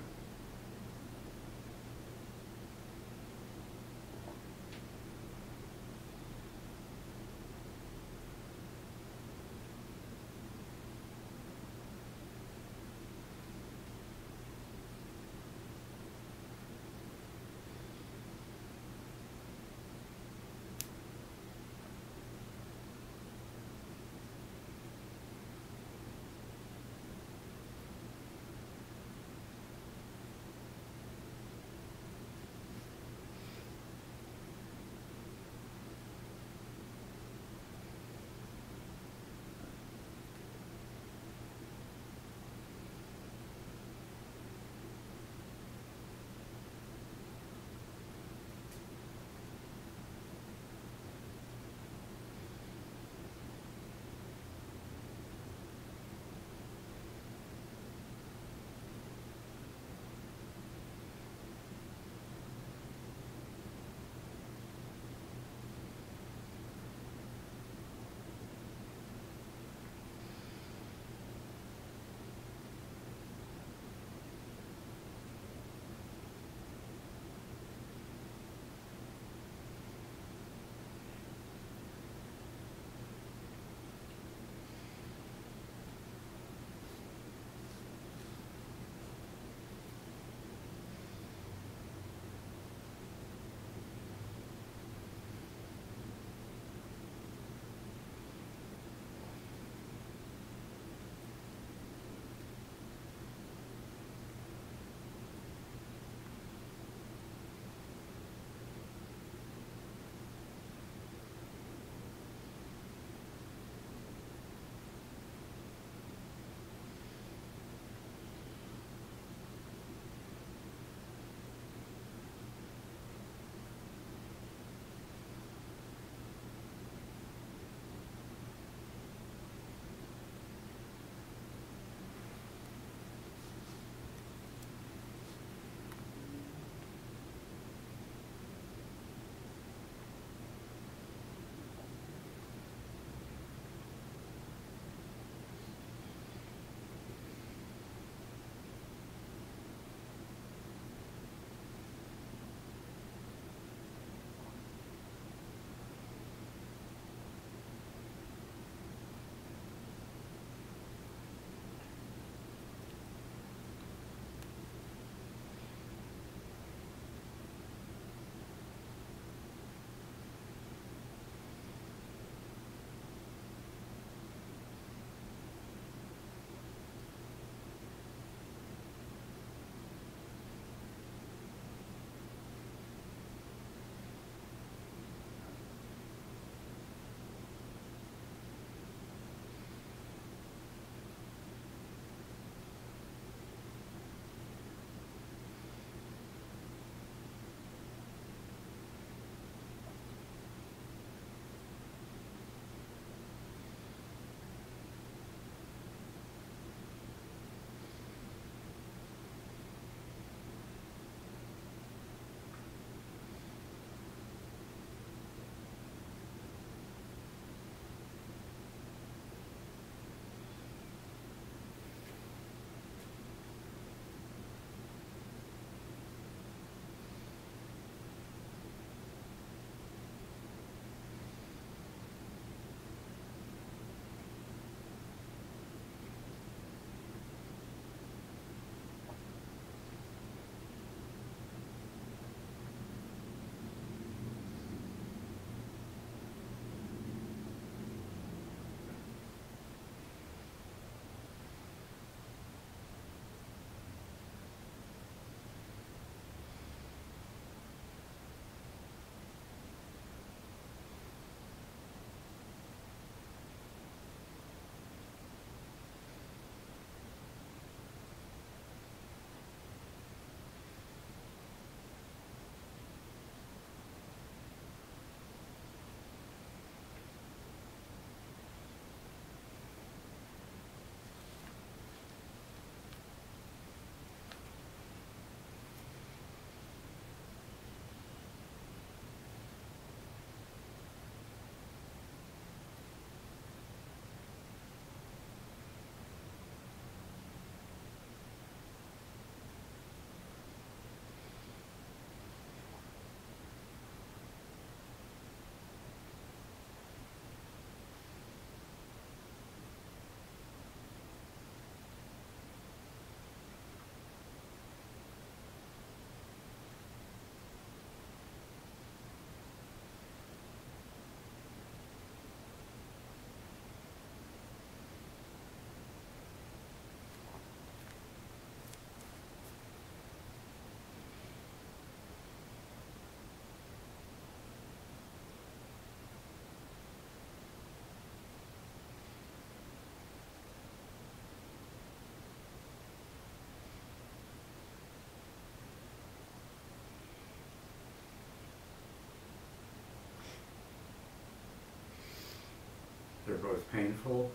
both painful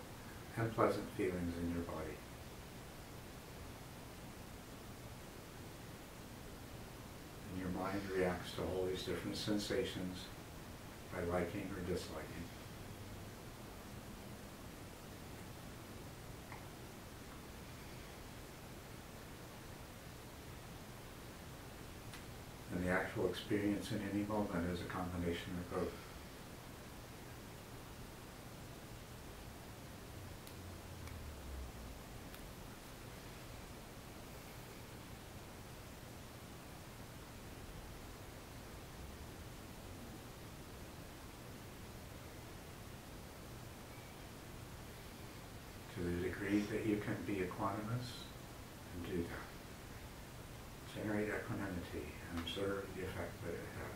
and pleasant feelings in your body. And your mind reacts to all these different sensations by liking or disliking. And the actual experience in any moment is a combination of both. To the degree that you can be equanimous and do that. Generate equanimity and observe the effect that it has.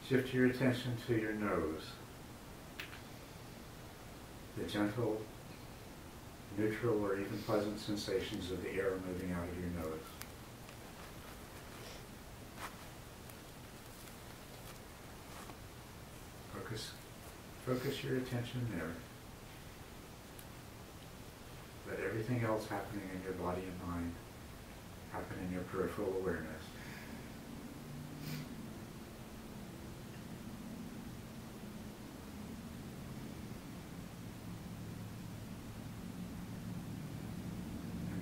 Shift your attention to your nose. The gentle, neutral, or even pleasant sensations of the air moving out of your nose. Focus your attention there. Let everything else happening in your body and mind happen in your peripheral awareness.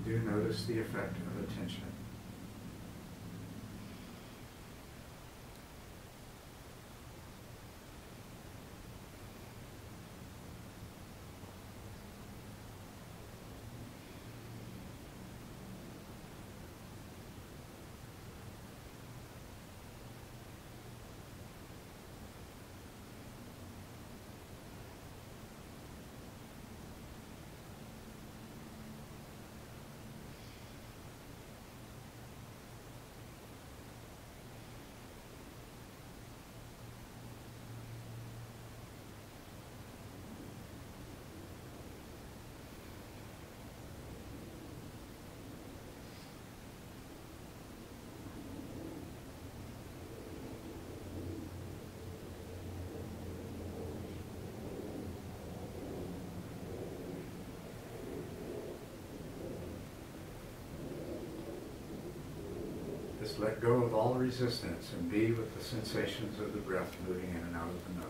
Do notice the effect of attention. Just let go of all resistance and be with the sensations of the breath moving in and out of the nose.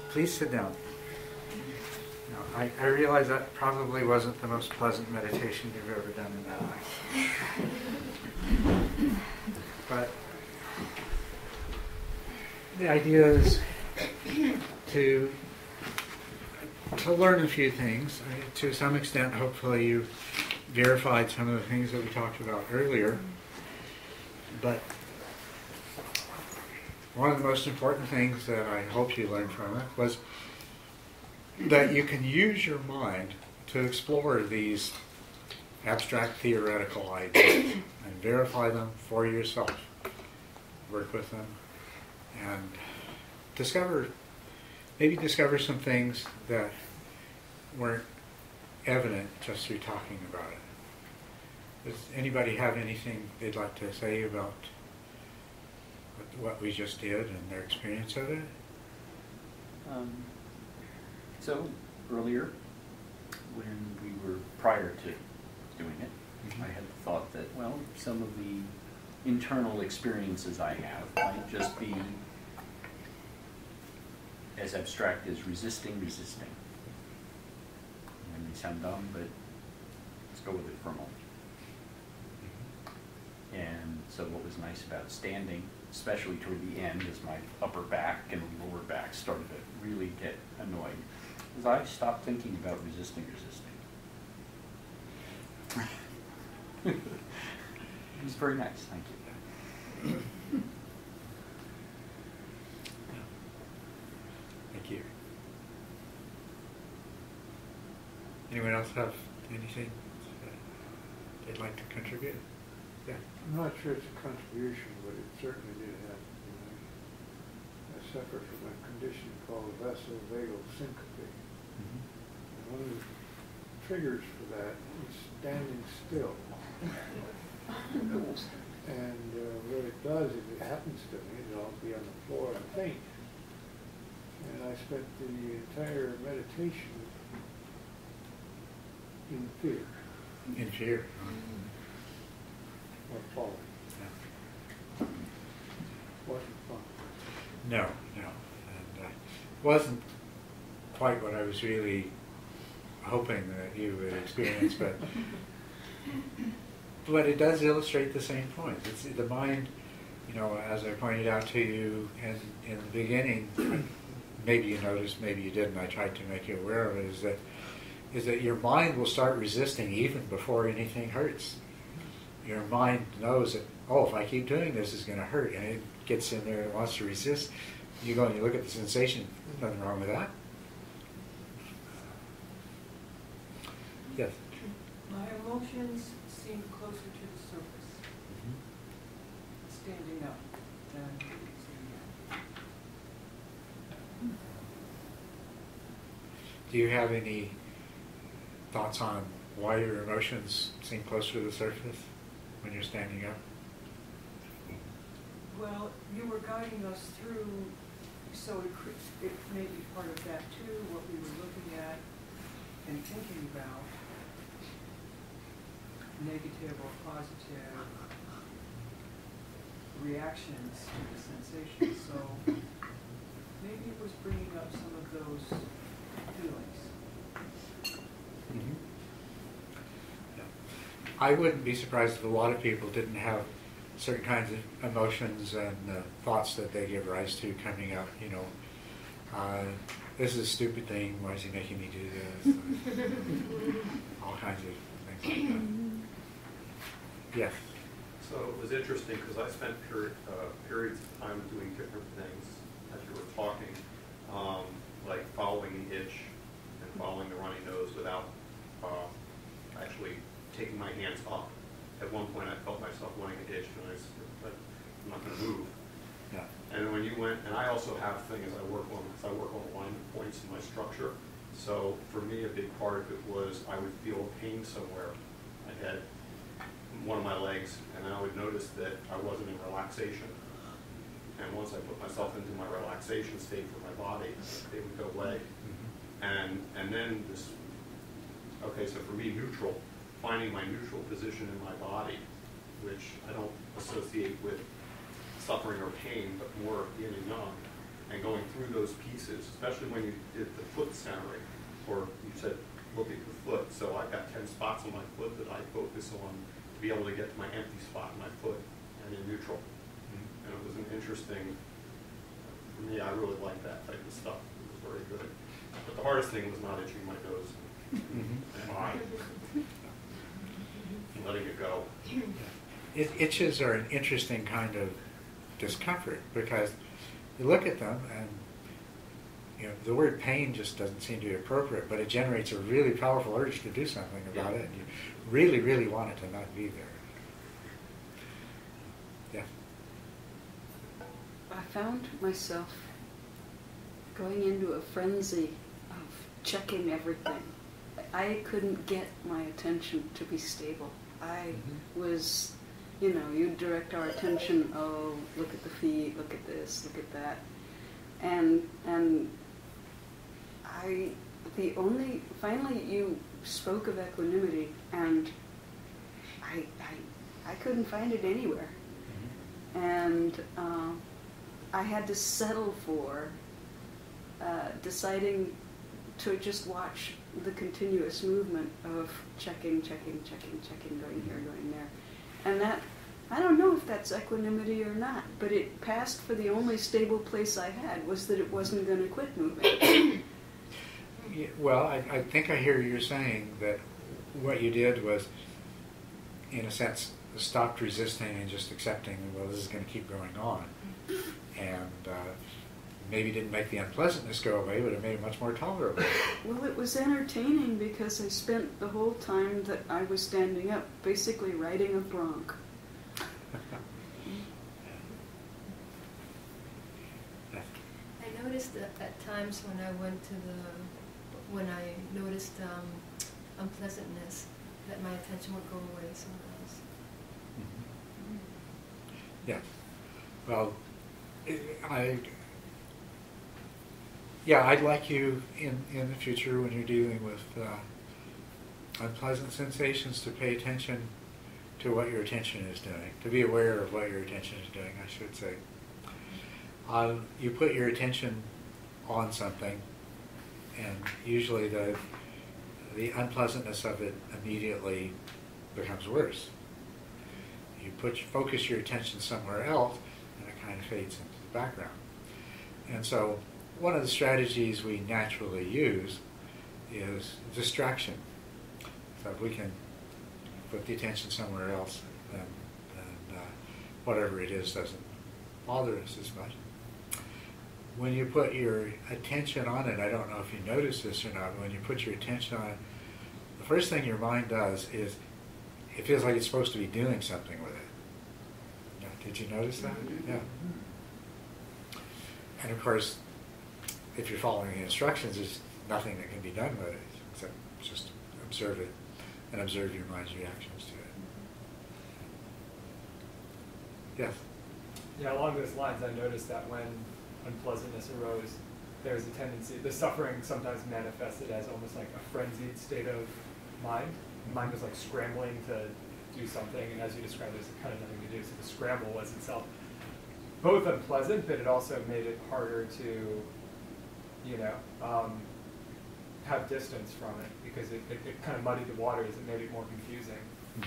Please sit down. Now, I realize that probably wasn't the most pleasant meditation you've ever done in that life. But the idea is to learn a few things. To some extent, hopefully you verified some of the things that we talked about earlier. But one of the most important things that I hope you learned from it was that you can use your mind to explore these abstract theoretical ideas and verify them for yourself. Work with them and maybe discover some things that weren't evident just through talking about it. Does anybody have anything they'd like to say about what we just did and their experience of it? So earlier, when we were prior to doing it, I had the thought that, well, some of the internal experiences I have might just be as abstract as resisting. It may sound dumb, but let's go with it for a moment. And so what was nice about standing, especially toward the end, as my upper back and lower back started to really get annoyed, is I stopped thinking about resisting. It was very nice, thank you. Thank you. Anyone else have anything they'd like to contribute? Yeah. I'm not sure it's a contribution, but it certainly did happen to me. I suffer from a condition called vasovagal syncope. Mm-hmm. And one of the triggers for that is standing still. And what it does, if it happens to me, is I'll be on the floor and faint. And I spent the entire meditation in fear. In fear. Or falling. Yeah. Wasn't fun. No. And wasn't quite what I was really hoping that you would experience, but it does illustrate the same point. It's the mind, as I pointed out to you in the beginning, maybe you noticed, maybe you didn't, I tried to make you aware of it, is that your mind will start resisting even before anything hurts. Your mind knows that, if I keep doing this, it's going to hurt, and it gets in there and wants to resist. You go and you look at the sensation, there's nothing wrong with that. Yes? My emotions seem closer to the surface, standing up than sitting down. Do you have any thoughts on why your emotions seem closer to the surface when you're standing up? Well, you were guiding us through, so it may be part of that too, what we were looking at and thinking about, negative or positive reactions to the sensation. So maybe it was bringing up some of those feelings. Mm-hmm. Yeah. I wouldn't be surprised if a lot of people didn't have certain kinds of emotions and thoughts that they give rise to coming up. This is a stupid thing. Why is he making me do this? All kinds of things like that. Yes. So it was interesting because I spent periods of time doing different things as you were talking, like following the itch and following the runny nose without actually taking my hands up. At one point I felt myself wanting to itch and I said, I'm not going to move. Yeah. And then when you went, and I also have things I work on alignment points in my structure. So for me a big part of it was I would feel pain somewhere. I had one of my legs, and then I would notice that I wasn't in relaxation. And once I put myself into my relaxation state for my body, it would go away. And then this, so for me, neutral, finding my neutral position in my body, which I don't associate with suffering or pain, but more yin and yang, and going through those pieces, especially when you did the foot centering, or you said look at your foot. So I've got 10 spots on my foot that I focus on to be able to get to my empty spot in my foot and in neutral. And it was an interesting, for me, I really liked that type of stuff. It was very good. But the hardest thing was not itching my nose and eye and letting it go. Itches are an interesting kind of discomfort because you look at them and the word pain just doesn't seem to be appropriate, but it generates a really powerful urge to do something about it, and you really, really want it to not be there. Yeah. I found myself going into a frenzy of checking everything. I couldn't get my attention to be stable. I was, you direct our attention, oh, look at the feet, look at this, look at that. And finally you spoke of equanimity, and I couldn't find it anywhere. And I had to settle for deciding to just watch the continuous movement of checking, going here, going there. And that, I don't know if that's equanimity or not, but it passed for the only stable place I had was that it wasn't going to quit moving. Yeah, well, I think I hear you saying that what you did was, in a sense, stopped resisting and just accepting, well, this is going to keep going on. And maybe didn't make the unpleasantness go away, but it made it much more tolerable. Well, it was entertaining because I spent the whole time that I was standing up basically riding a bronc. I noticed that at times when I went to when I noticed unpleasantness, that my attention would go away somewhere else. Yeah. Well, I'd like you in the future when you're dealing with unpleasant sensations to pay attention to what your attention is doing, to be aware of what your attention is doing, I should say. You put your attention on something, and usually the unpleasantness of it immediately becomes worse. You focus your attention somewhere else, and it kind of fades into the background. And so one of the strategies we naturally use is distraction. So if we can put the attention somewhere else, then whatever it is doesn't bother us as much. When you put your attention on it, I don't know if you notice this or not, but when you put your attention on it, the first thing your mind does is it feels like it's supposed to be doing something with it. Did you notice that? Yeah. And of course, if you're following the instructions, there's nothing that can be done with it except just observe it and observe your mind's reactions to it. Yes? Yeah, along those lines, I noticed that when unpleasantness arose, there's a tendency, the suffering sometimes manifested as almost like a frenzied state of mind. The mind was like scrambling to do something, and as you described, there's kind of nothing to do, so the scramble was itself both unpleasant, but it also made it harder to, have distance from it, because it kind of muddied the waters, it made it more confusing,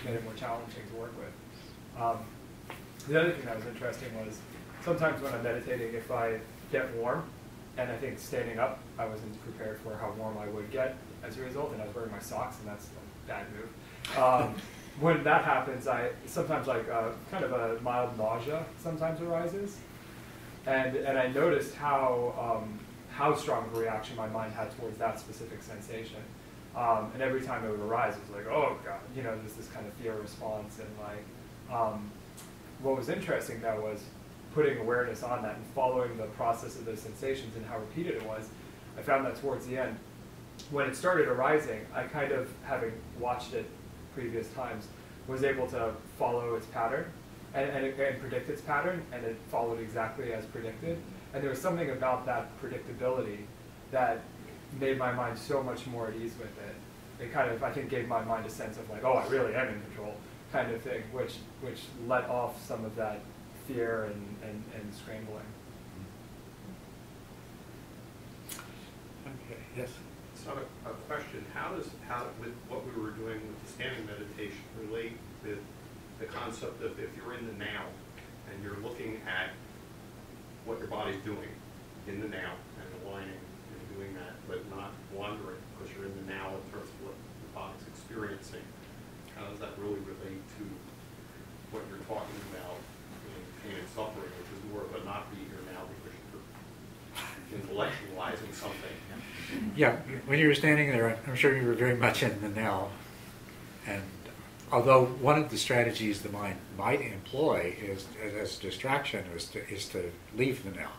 made it more challenging to work with. The other thing that was interesting was, sometimes when I'm meditating, if I get warm, and I think standing up, I wasn't prepared for how warm I would get as a result, and I was wearing my socks, and that's a bad move. When that happens, I sometimes kind of a mild nausea sometimes arises, and I noticed how strong of a reaction my mind had towards that specific sensation. And every time it would arise, it was like, oh god, there's this kind of fear response, and what was interesting though was putting awareness on that and following the process of those sensations and how repeated it was. I found that towards the end, when it started arising, I kind of, having watched it previous times, was able to follow its pattern and predict its pattern, and it followed exactly as predicted. And there was something about that predictability that made my mind so much more at ease with it. It kind of, I think, gave my mind a sense of like, oh, I really am in control, kind of thing, which let off some of that fear and scrambling. Okay, yes. it's not a question. How with what we were doing with the standing meditation relate with the concept of if you're in the now and you're looking at what your body's doing in the now and aligning and doing that, but not wandering because you're in the now in terms of what the body's experiencing. How does that really relate to what you're talking about in pain and suffering, which is more of a not be here now because you're intellectualizing something? Yeah, when you were standing there, I'm sure you were very much in the now. And although one of the strategies the mind might employ is as distraction is to leave the now,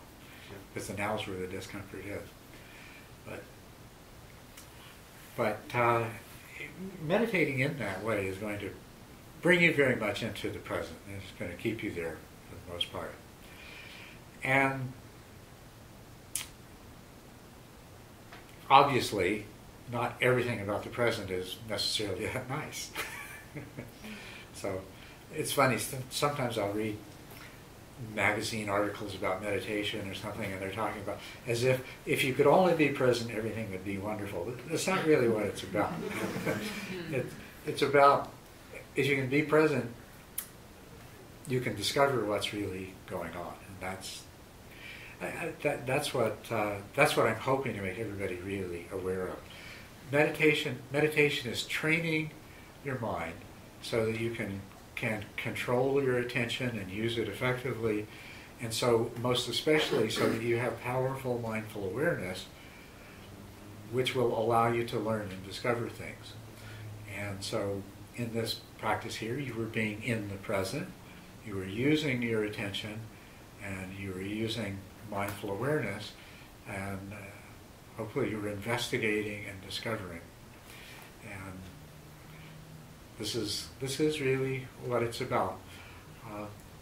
because the now is where the discomfort is. But meditating in that way is going to bring you very much into the present, and it's going to keep you there for the most part. And obviously, not everything about the present is necessarily that nice. So it's funny, sometimes I'll read magazine articles about meditation or something, and they're talking about as if you could only be present, everything would be wonderful. That's not really what it's about. It's about, if you can be present, you can discover what's really going on, and that's what I'm hoping to make everybody really aware of. Meditation is training your mind so that you can control your attention and use it effectively, and so most especially so that you have powerful mindful awareness, which will allow you to learn and discover things. And so in this practice here, you were being in the present, you were using your attention, and you were using mindful awareness, and hopefully you were investigating and discovering. And this is really what it's about.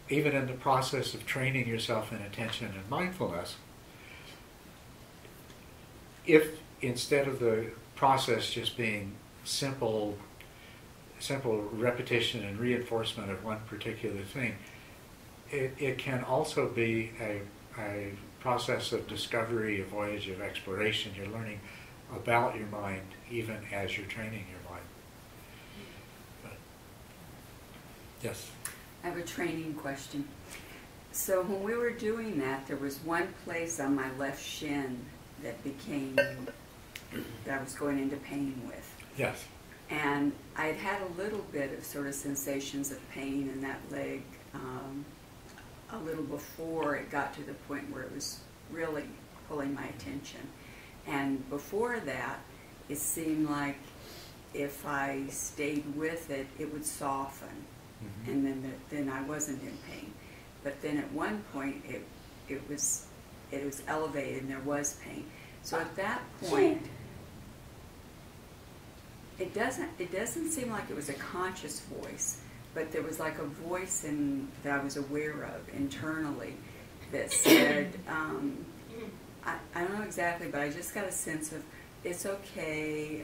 Even in the process of training yourself in attention and mindfulness, if instead of the process just being simple repetition and reinforcement of one particular thing, it can also be a process of discovery, a voyage of exploration. You're learning about your mind even as you're training your mind. But, yes? I have a training question. So when we were doing that, there was one place on my left shin that I was going into pain with. Yes. And I'd had a little bit of sort of sensations of pain in that leg a little before it got to the point where it was really pulling my attention. And before that, it seemed like if I stayed with it, it would soften. Mm-hmm. And then I wasn't in pain. But then at one point, it was elevated and there was pain. So at that point, it doesn't seem like it was a conscious voice, but there was like a voice that I was aware of internally that said, I don't know exactly, but I just got a sense of, it's okay,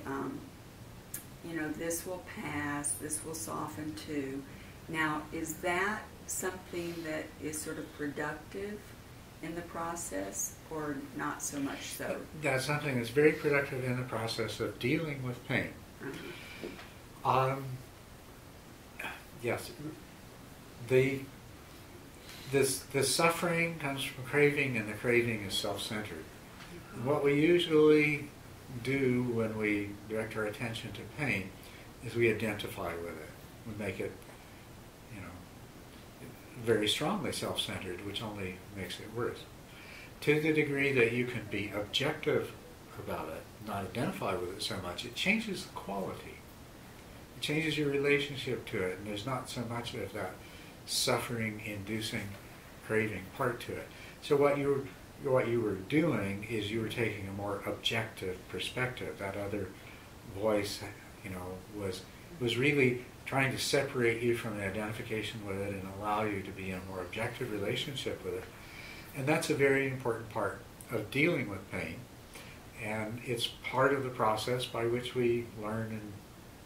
this will pass, this will soften too. Now, is that something that is sort of productive in the process, or not so much so? That's something that's very productive in the process of dealing with pain. Uh-huh. Yes. The suffering comes from craving, and the craving is self-centered. What we usually do when we direct our attention to pain is we identify with it. We make it, very strongly self-centered, which only makes it worse. To the degree that you can be objective about it, not identify with it so much, it changes the quality. It changes your relationship to it, and there's not so much of that suffering-inducing craving part to it. So what you were doing is you were taking a more objective perspective. That other voice, was really trying to separate you from the identification with it and allow you to be in a more objective relationship with it. And that's a very important part of dealing with pain. And it's part of the process by which we learn and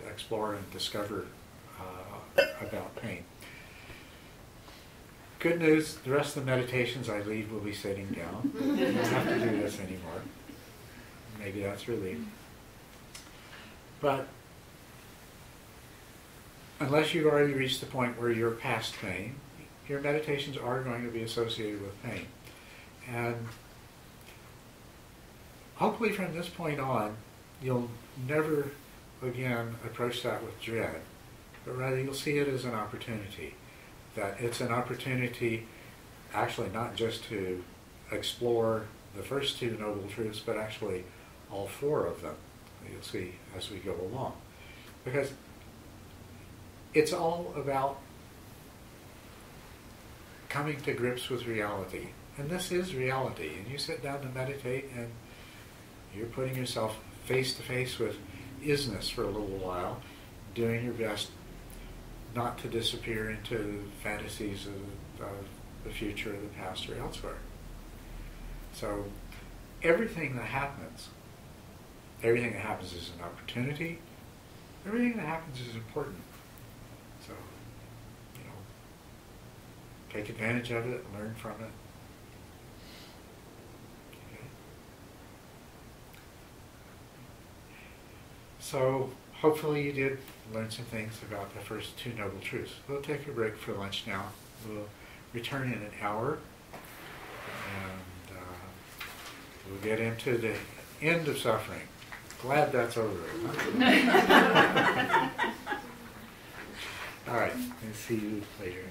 explore and discover about pain. Good news, the rest of the meditations I lead will be sitting down. You don't have to do this anymore. Maybe that's relief. But unless you've already reached the point where you're past pain, your meditations are going to be associated with pain. And hopefully from this point on, you'll never again approach that with dread, but rather you'll see it as an opportunity. That it's an opportunity actually not just to explore the first two noble truths, but actually all four of them. You'll see as we go along. Because it's all about coming to grips with reality. And this is reality. And you sit down to meditate and you're putting yourself face to face with isness for a little while, doing your best not to disappear into fantasies of the future or the past or elsewhere. So everything that happens is an opportunity. Everything that happens is important. So, take advantage of it, learn from it. Okay. So hopefully you did learn some things about the first two noble truths. We'll take a break for lunch now. We'll return in an hour, and we'll get into the end of suffering. Glad that's over. All right, and see you later.